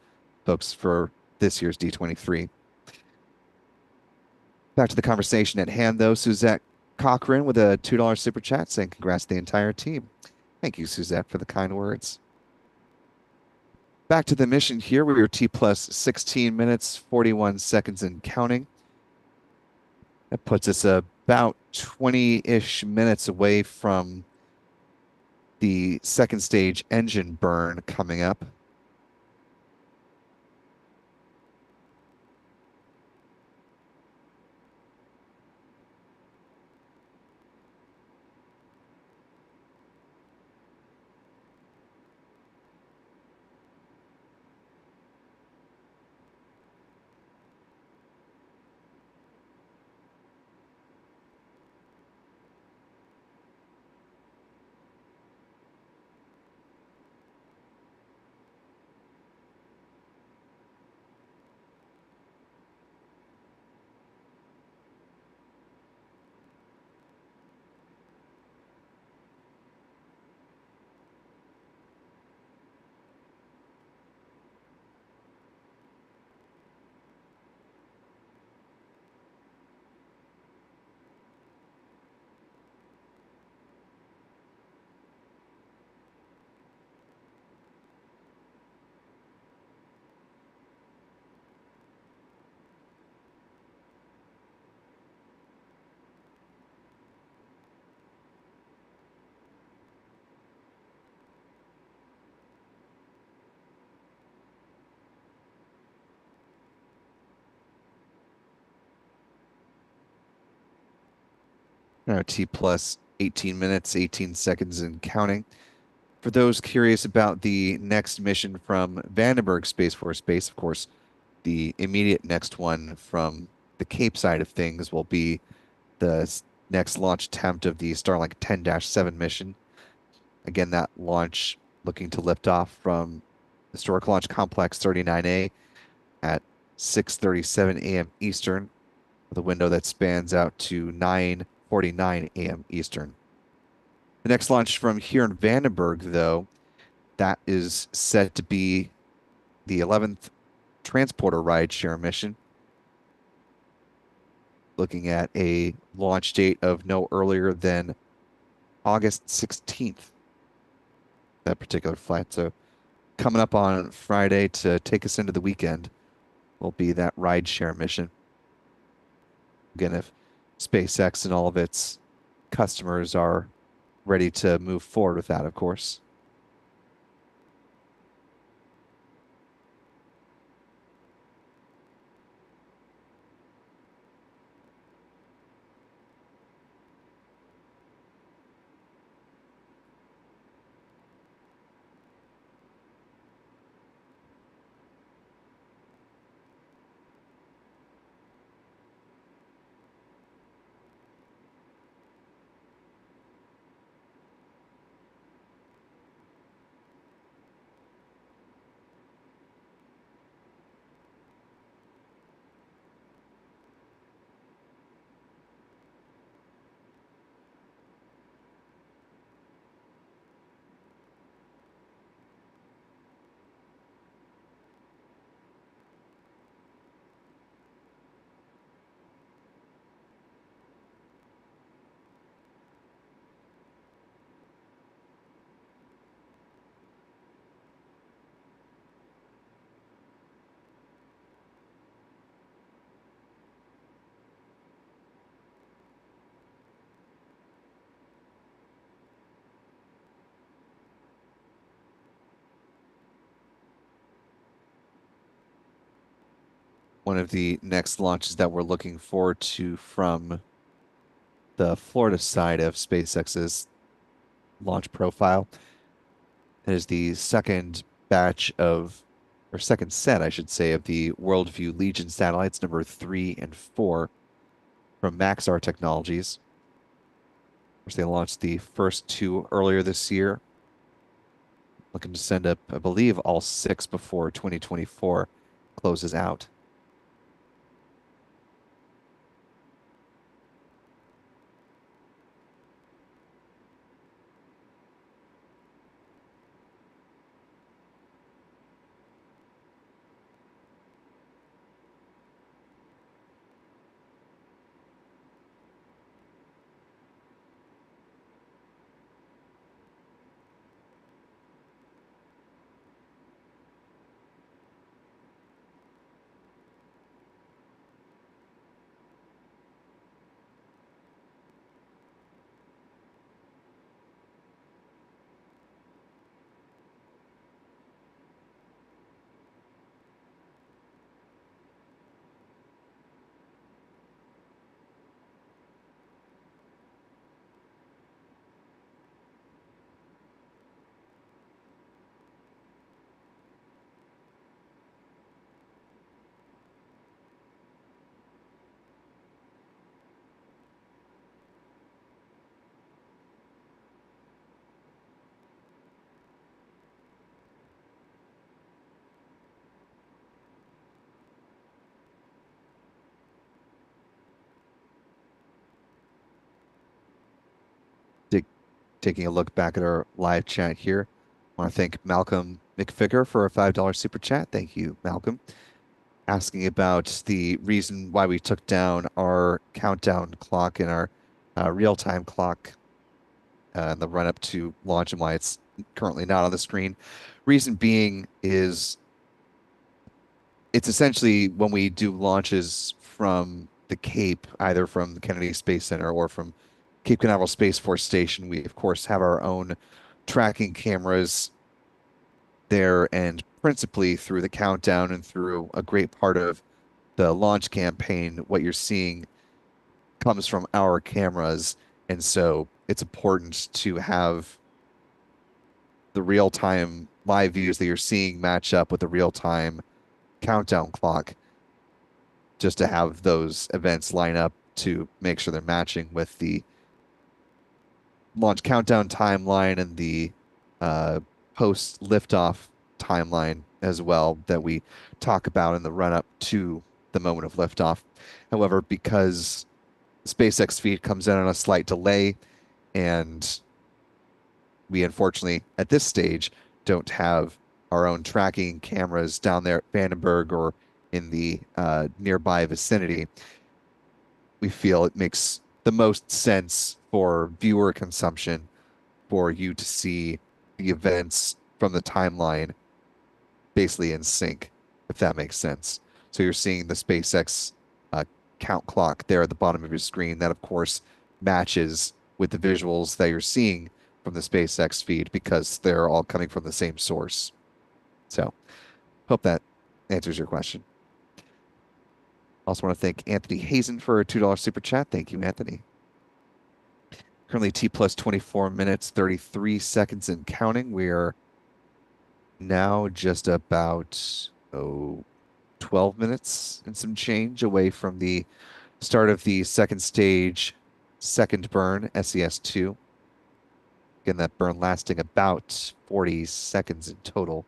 folks for this year's D23. Back to the conversation at hand, though. Suzette Cochran with a $2 super chat saying congrats to the entire team. Thank you, Suzette, for the kind words. Back to the mission here. We were T plus 16 minutes, 41 seconds and counting. That puts us about 20-ish minutes away from the second stage engine burn coming up. T plus 18 minutes, 18 seconds and counting. For those curious about the next mission from Vandenberg Space Force Base, of course, the immediate next one from the Cape side of things will be the next launch attempt of the Starlink 10-7 mission. Again, that launch looking to lift off from Historic Launch Complex 39A at 6:37 a.m. Eastern, with a window that spans out to 9:49 a.m. Eastern. The next launch from here in Vandenberg, though, that is set to be the 11th transporter rideshare mission, looking at a launch date of no earlier than August 16th, that particular flight. So coming up on Friday to take us into the weekend will be that rideshare mission. Again, if SpaceX and all of its customers are ready to move forward with that, of course. One of the next launches that we're looking forward to from the Florida side of SpaceX's launch profile is the second batch of, or second set, I should say, of the Worldview Legion satellites, number 3 and 4, from Maxar Technologies. Of course, they launched the first 2 earlier this year. Looking to send up, I believe, all 6 before 2024 closes out. Taking a look back at our live chat here, I want to thank Malcolm McFigure for a $5 super chat. Thank you, Malcolm. Asking about the reason why we took down our countdown clock and our real-time clock in the run-up to launch and why it's currently not on the screen. Reason being is it's essentially when we do launches from the Cape, either from the Kennedy Space Center or from Cape Canaveral Space Force Station, we of course have our own tracking cameras there, and principally through the countdown and through a great part of the launch campaign, what you're seeing comes from our cameras. And so it's important to have the real-time live views that you're seeing match up with the real-time countdown clock, just to have those events line up to make sure they're matching with the launch countdown timeline and the post liftoff timeline as well that we talk about in the run-up to the moment of liftoff. However, because SpaceX feed comes in on a slight delay, and we unfortunately at this stage don't have our own tracking cameras down there at Vandenberg or in the nearby vicinity, we feel it makes the most sense for viewer consumption for you to see the events from the timeline basically in sync, if that makes sense. So you're seeing the SpaceX count clock there at the bottom of your screen. That, of course, matches with the visuals that you're seeing from the SpaceX feed because they're all coming from the same source. So hope that answers your question. Also want to thank Anthony Hazen for a $2 super chat. Thank you, Anthony. Currently T plus 24 minutes, 33 seconds and counting. We are now just about 12 minutes and some change away from the start of the second stage, second burn, SES-2. Again, that burn lasting about 40 seconds in total.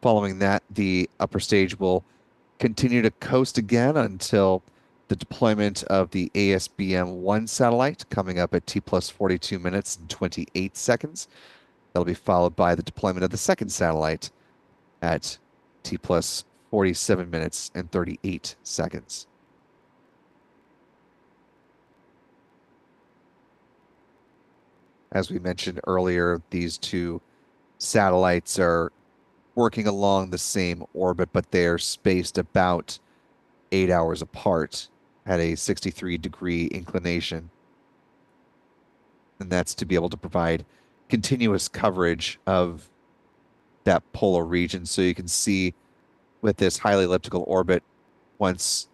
Following that, the upper stage will continue to coast again until the deployment of the ASBM-1 satellite coming up at T plus 42 minutes and 28 seconds. That'll be followed by the deployment of the second satellite at T plus 47 minutes and 38 seconds. As we mentioned earlier, these two satellites are working along the same orbit, but they're spaced about 8 hours apart at a 63-degree inclination. And that's to be able to provide continuous coverage of that polar region. So you can see with this highly elliptical orbit, once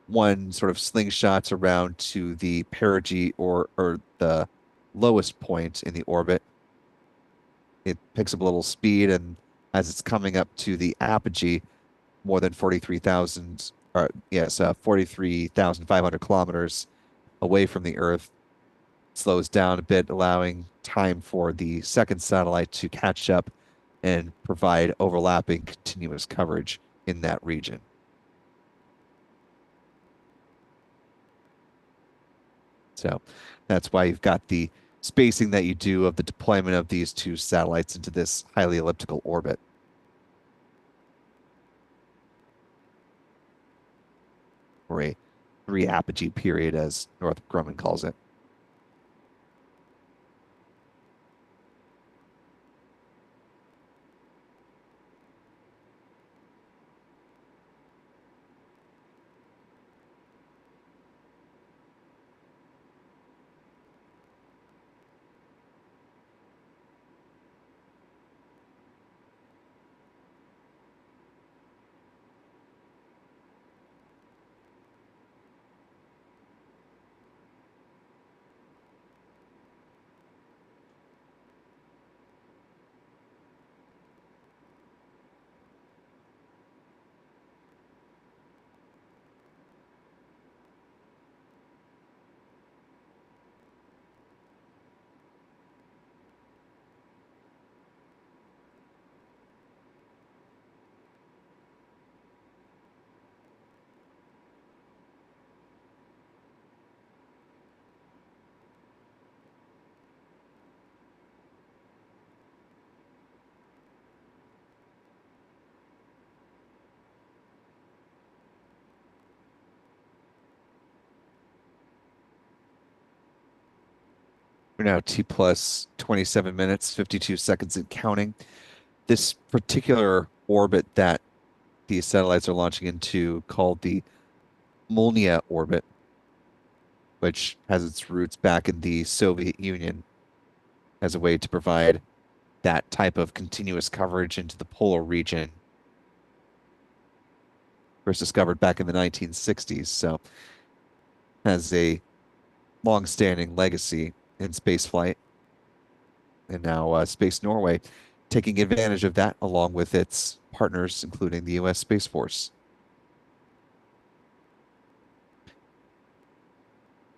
one sort of slingshots around to the perigee or the lowest point in the orbit, it picks up a little speed, and as it's coming up to the apogee, more than 43,000, 43,500 kilometers away from the Earth, slows down a bit, allowing time for the second satellite to catch up and provide overlapping continuous coverage in that region. So that's why you've got the spacing that you do of the deployment of these two satellites into this highly elliptical orbit. Or a 3-apogee period, as Northrop Grumman calls it. We're now T plus 27 minutes, 52 seconds and counting. This particular orbit that these satellites are launching into, called the Molniya orbit, which has its roots back in the Soviet Union, as a way to provide that type of continuous coverage into the polar region. First discovered back in the 1960s. So has a long-standing legacy in spaceflight, and now Space Norway taking advantage of that along with its partners, including the U.S. Space Force.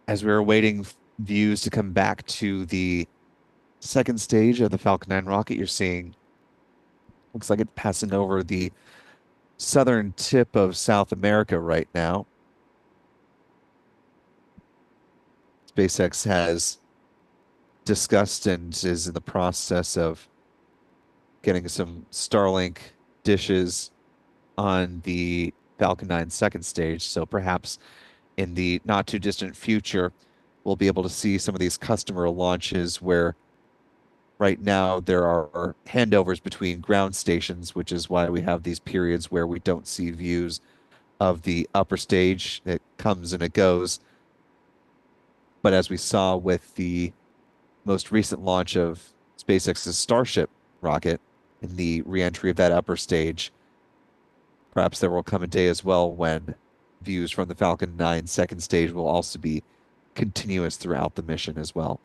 As we were waiting views to come back to the second stage of the Falcon 9 rocket, you're seeing, looks like it's passing over the southern tip of South America right now. SpaceX has discussed and is in the process of getting some Starlink dishes on the Falcon 9 second stage. So perhaps in the not too distant future, we'll be able to see some of these customer launches where right now there are handovers between ground stations, which is why we have these periods where we don't see views of the upper stage. It comes and it goes. But as we saw with the most recent launch of SpaceX's Starship rocket and the reentry of that upper stage, perhaps there will come a day as well when views from the Falcon 9 second stage will also be continuous throughout the mission as well.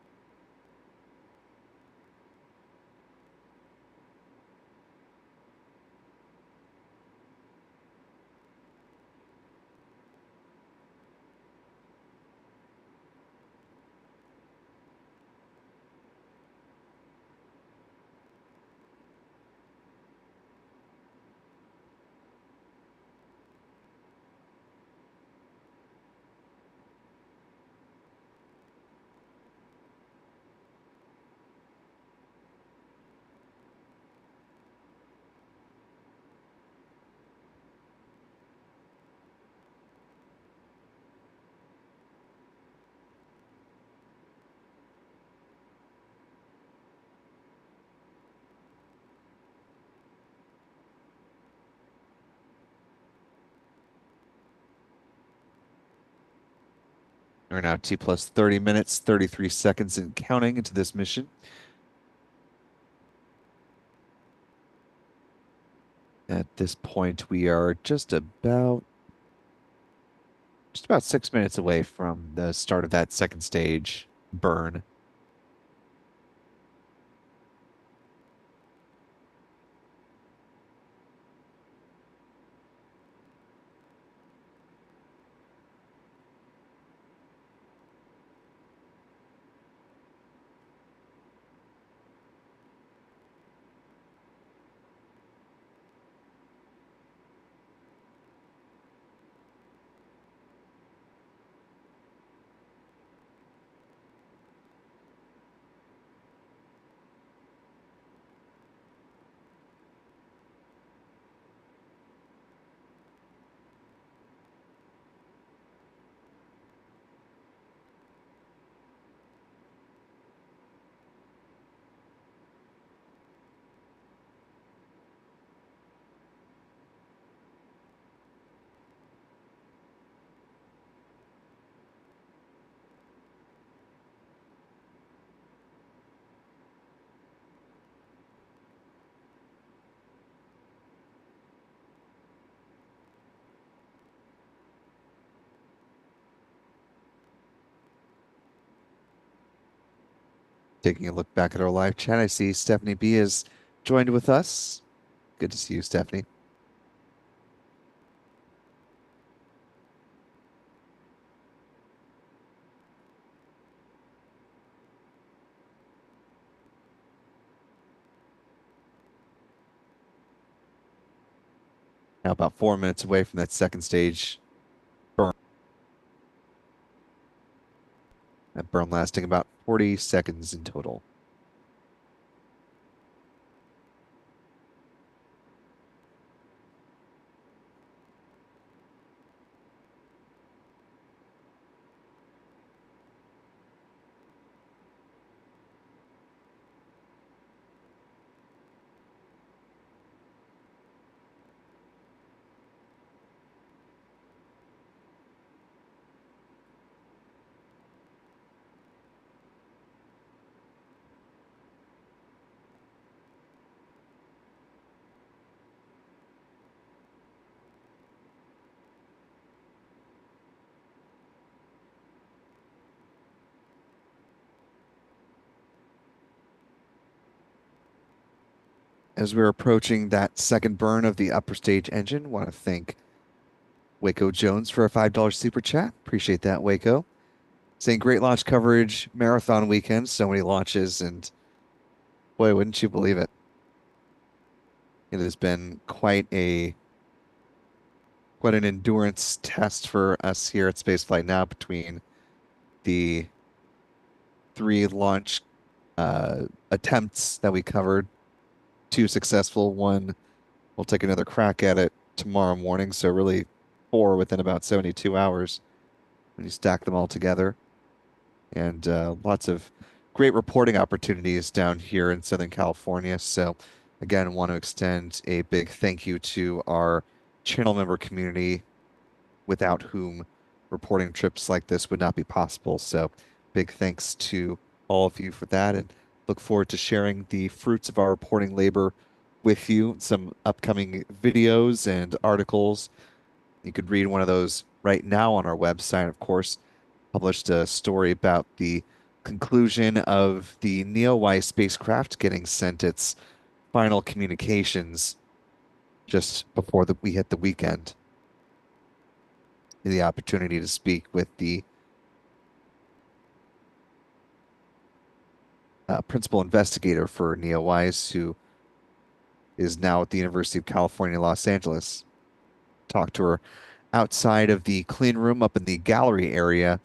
We're now T plus 30 minutes, 33 seconds and counting into this mission. At this point, we are just about 6 minutes away from the start of that second stage burn. Taking a look back at our live chat, I see Stephanie B has joined with us. Good to see you, Stephanie. Now about 4 minutes away from that second stage burn. That burn lasting about 40 seconds in total. As we're approaching that second burn of the upper stage engine, want to thank Waco Jones for a $5 super chat. Appreciate that, Waco. Saying great launch coverage, marathon weekend, so many launches, and boy, wouldn't you believe it? It has been quite an endurance test for us here at Spaceflight Now between the three launch attempts that we covered, two successful, one we'll take another crack at it tomorrow morning. So really four within about 72 hours when you stack them all together. And lots of great reporting opportunities down here in Southern California. So again, want to extend a big thank you to our channel member community without whom reporting trips like this would not be possible. So big thanks to all of you for that, and look forward to sharing the fruits of our reporting labor with you. Some upcoming videos and articles. You could read one of those right now on our website, of course. Published a story about the conclusion of the Neowise spacecraft getting sent its final communications just before we hit the weekend. The opportunity to speak with the principal investigator for Neowise, who is now at the University of California, Los Angeles. Talked to her outside of the clean room up in the gallery area,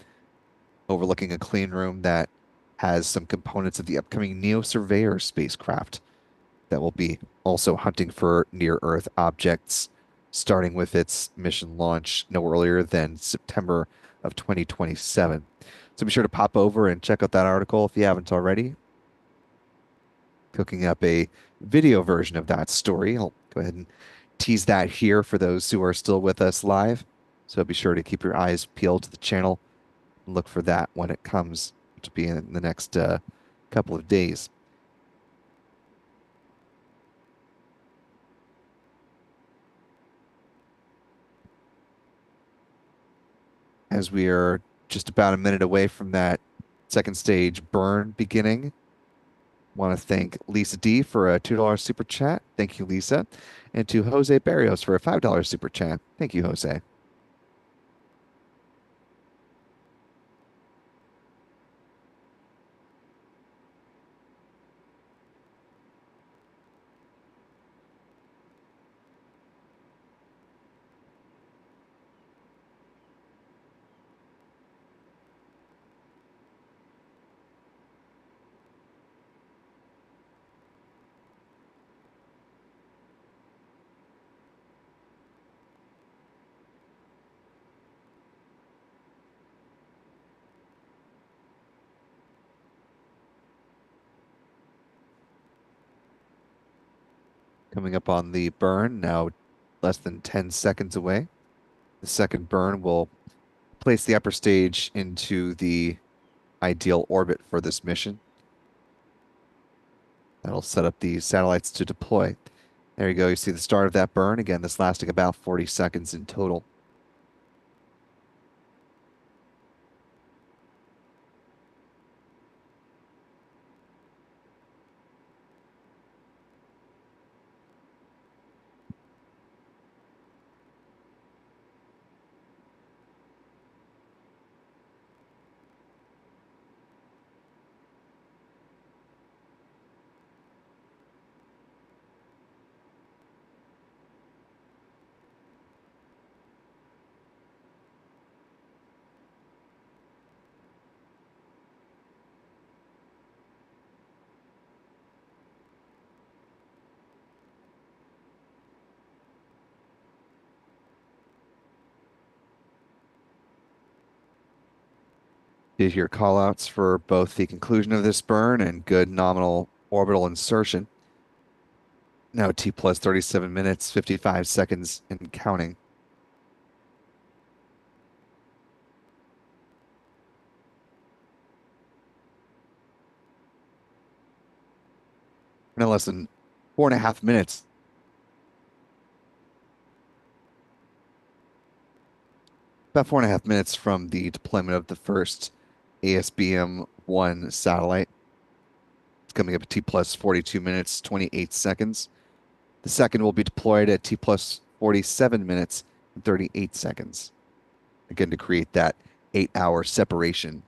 overlooking a clean room that has some components of the upcoming Neo Surveyor spacecraft that will be also hunting for near-Earth objects, starting with its mission launch no earlier than September of 2027. So be sure to pop over and check out that article if you haven't already. Cooking up a video version of that story. I'll go ahead and tease that here for those who are still with us live. So be sure to keep your eyes peeled to the channel and look for that when it comes, to be in the next couple of days. As we are just about a minute away from that second stage burn beginning, want to thank Lisa D for a $2 super chat. Thank you, Lisa. And to Jose Barrios for a $5 super chat. Thank you, Jose. Coming up on the burn, now less than 10 seconds away. The second burn will place the upper stage into the ideal orbit for this mission. That'll set up the satellites to deploy. There you go. You see the start of that burn. Again, this lasting about 40 seconds in total. Did hear callouts for both the conclusion of this burn and good nominal orbital insertion. Now T plus 37 minutes, 55 seconds and counting. No less than 4.5 minutes. About 4.5 minutes from the deployment of the first ASBM-1 satellite. It's coming up at T plus 42 minutes, 28 seconds. The second will be deployed at T plus 47 minutes and 38 seconds. Again, to create that 8-hour separation.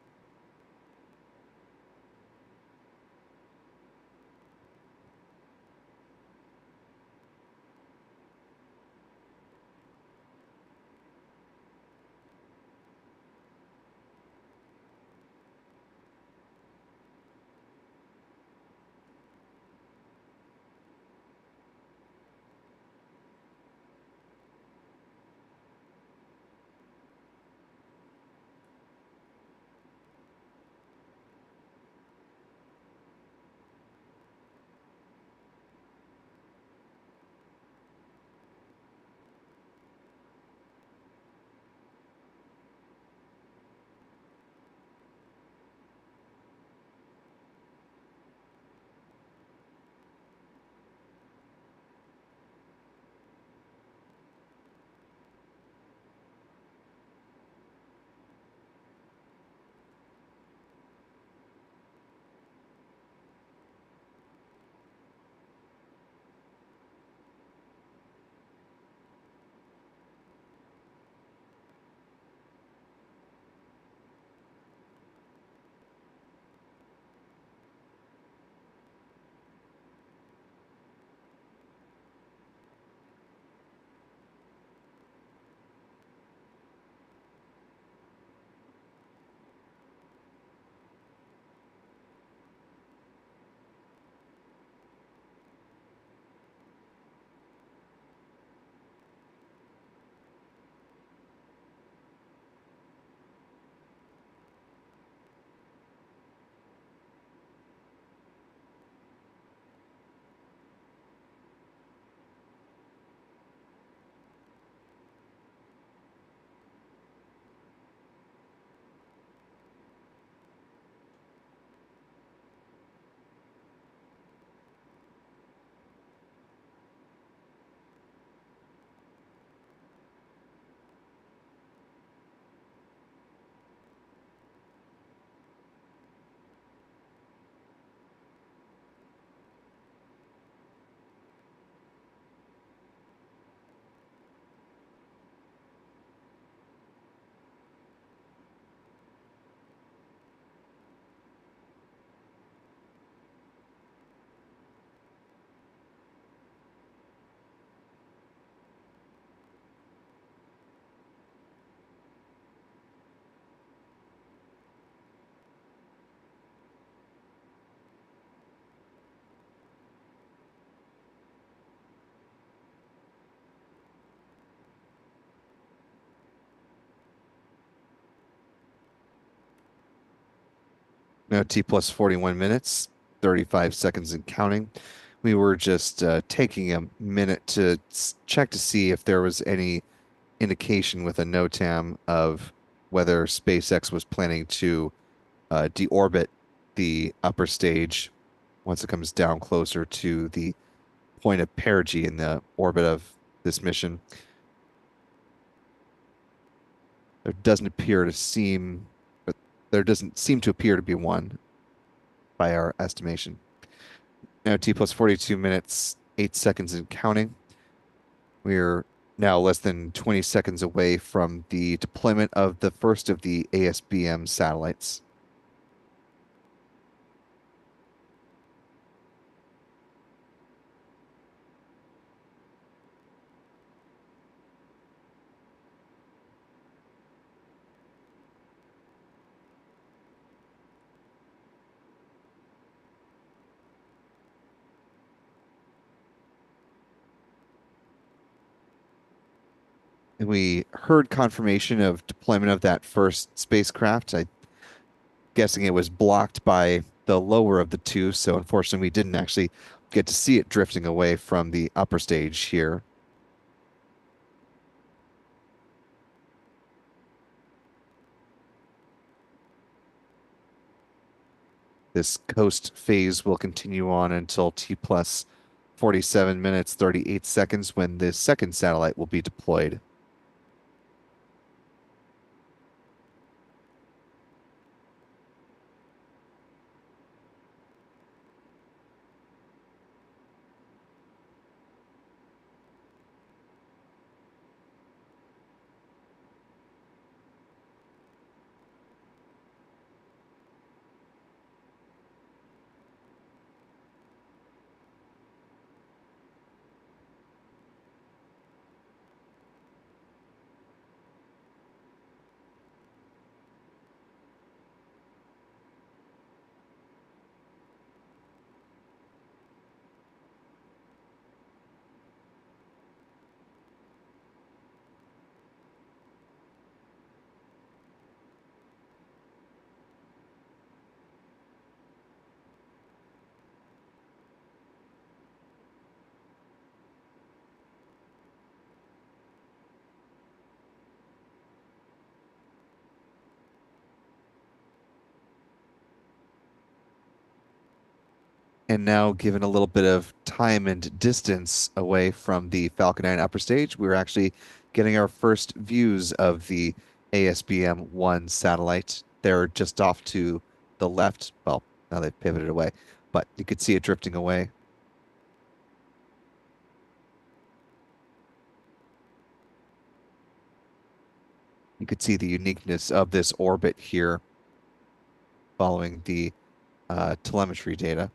Now T plus 41 minutes, 35 seconds and counting. We were just taking a minute to check to see if there was any indication with a NOTAM of whether SpaceX was planning to deorbit the upper stage once it comes down closer to the point of perigee in the orbit of this mission. There doesn't seem to appear to be one by our estimation. Now T plus 42 minutes, 8 seconds and counting. We're now less than 20 seconds away from the deployment of the first of the ASBM satellites. And we heard confirmation of deployment of that first spacecraft. I'm guessing it was blocked by the lower of the two, so unfortunately we didn't actually get to see it drifting away from the upper stage here. This coast phase will continue on until T plus 47 minutes, 38 seconds when the second satellite will be deployed. And now, given a little bit of time and distance away from the Falcon 9 upper stage, we're actually getting our first views of the ASBM-1 satellite. They're just off to the left. Well, now they've pivoted away, but you could see it drifting away. You could see the uniqueness of this orbit here following the telemetry data.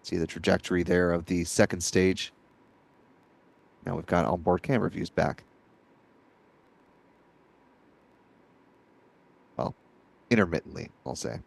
See the trajectory there of the second stage. Now we've got onboard camera views back. Well, intermittently, I'll say.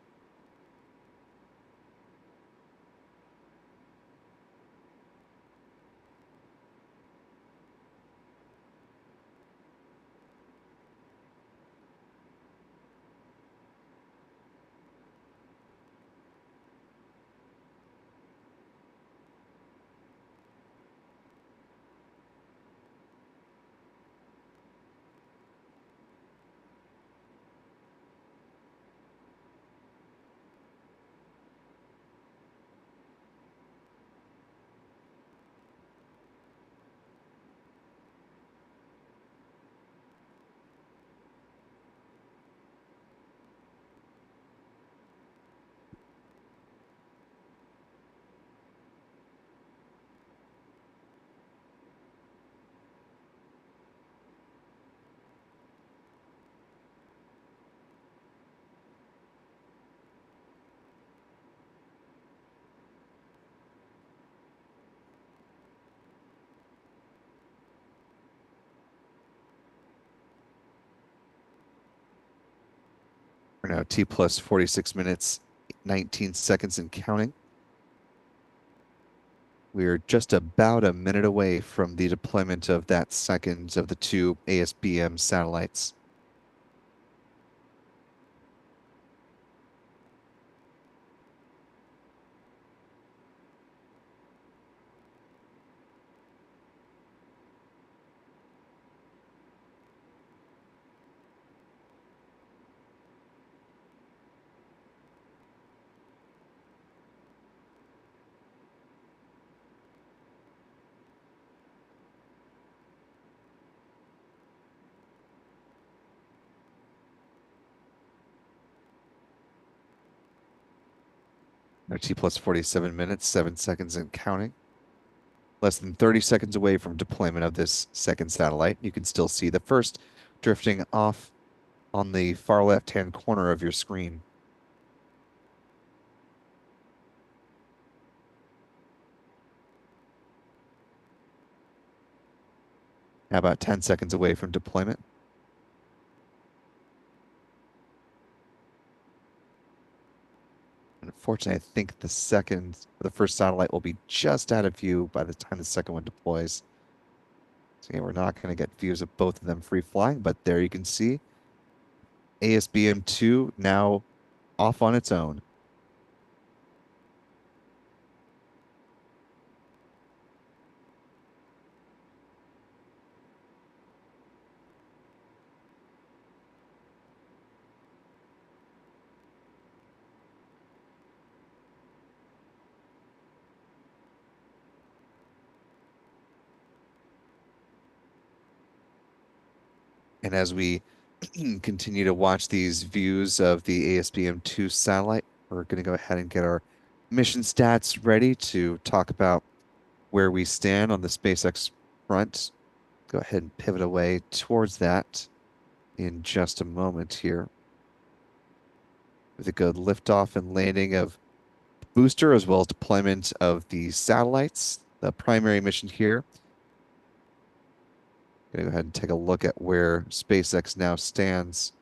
We're now T plus 46 minutes, 19 seconds and counting. We're just about a minute away from the deployment of that second of the two ASBM satellites. Now T plus 47 minutes, 7 seconds and counting. Less than 30 seconds away from deployment of this second satellite. You can still see the first drifting off on the far left-hand corner of your screen. Now about 10 seconds away from deployment. Unfortunately, I think the first satellite will be just out of view by the time the second one deploys. So yeah, we're not going to get views of both of them free flying, but there you can see ASBM-2 now off on its own. And as we continue to watch these views of the ASBM-2 satellite, we're going to go ahead and get our mission stats ready to talk about where we stand on the SpaceX front. Go ahead and pivot away towards that in just a moment here. With a good liftoff and landing of booster as well as deployment of the satellites. The primary mission here. Gonna go ahead and take a look at where SpaceX now stands.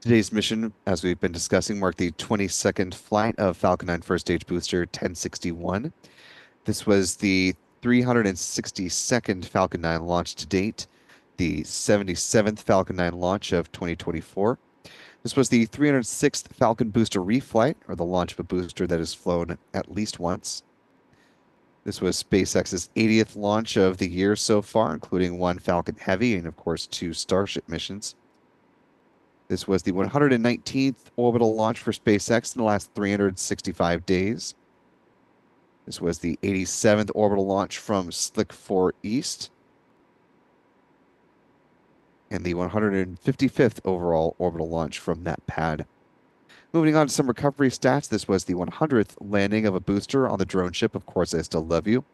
Today's mission, as we've been discussing, marked the 22nd flight of Falcon 9 first stage booster 1061. This was the 362nd Falcon 9 launch to date, the 77th Falcon 9 launch of 2024. This was the 306th Falcon booster reflight, or the launch of a booster that has flown at least once. This was SpaceX's 80th launch of the year so far, including one Falcon Heavy and, of course, 2 Starship missions. This was the 119th orbital launch for SpaceX in the last 365 days. This was the 87th orbital launch from Slick 4 East, and the 155th overall orbital launch from that pad. Moving on to some recovery stats, this was the 100th landing of a booster on the drone ship, Of Course I Still Love You,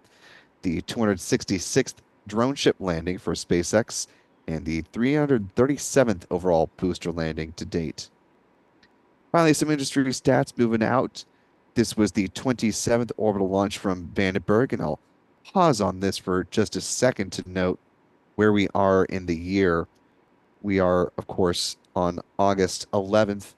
the 266th drone ship landing for SpaceX, and the 337th overall booster landing to date. Finally, some industry stats moving out. This was the 27th orbital launch from Vandenberg, and I'll pause on this for just a second to note where we are in the year. We are, of course, on August 11th,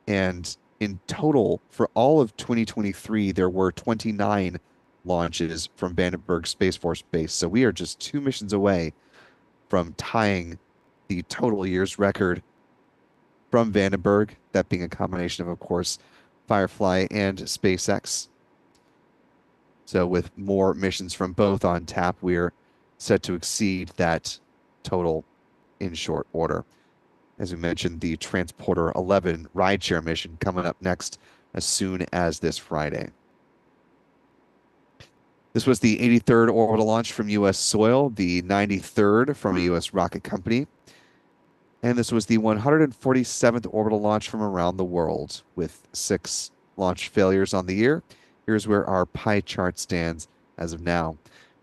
and in total, for all of 2023, there were 29 launches from Vandenberg Space Force Base. So we are just 2 missions away from tying the total year's record from Vandenberg, that being a combination of course, Firefly and SpaceX. So with more missions from both on tap, we're set to exceed that total in short order. As we mentioned, the Transporter 11 rideshare mission coming up next as soon as this Friday. This was the 83rd orbital launch from U.S. soil, the 93rd from a U.S. rocket company, and this was the 147th orbital launch from around the world, with 6 launch failures on the year. Here's where our pie chart stands as of now,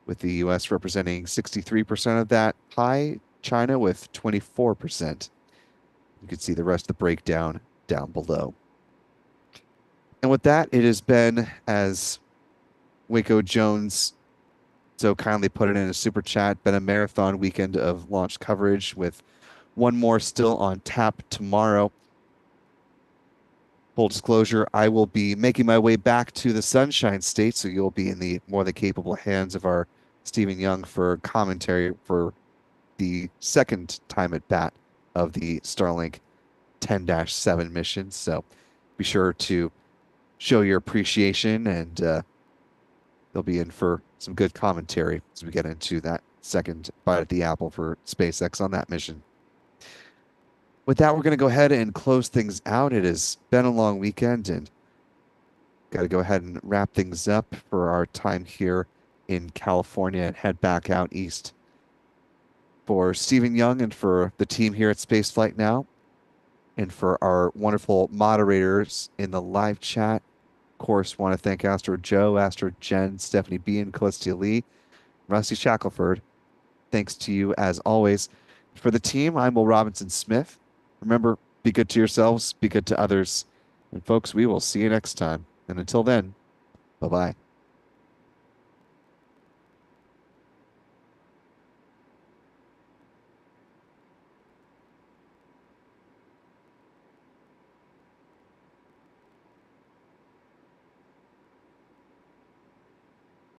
with the U.S. representing 63% of that pie, China with 24%. You can see the rest of the breakdown down below. And with that, it has been, as Waco Jones so kindly put it in a super chat, been a marathon weekend of launch coverage, with one more still on tap tomorrow. Full disclosure, I will be making my way back to the Sunshine State, so you'll be in the more than capable hands of our Stephen Young for commentary for the second time at bat of the Starlink 10-7 mission. So be sure to show your appreciation, and they'll be in for some good commentary as we get into that second bite at the apple for SpaceX on that mission. With that, we're going to go ahead and close things out. It has been a long weekend, and got to go ahead and wrap things up for our time here in California and head back out east. For Stephen Young and for the team here at Spaceflight Now, and for our wonderful moderators in the live chat, of course, want to thank Astro Joe, Astro Jen, Stephanie B, and Callistia Lee, Rusty Shackelford. Thanks to you as always. For the team, I'm Will Robinson Smith. Remember, be good to yourselves, be good to others. And folks, we will see you next time. And until then, bye-bye.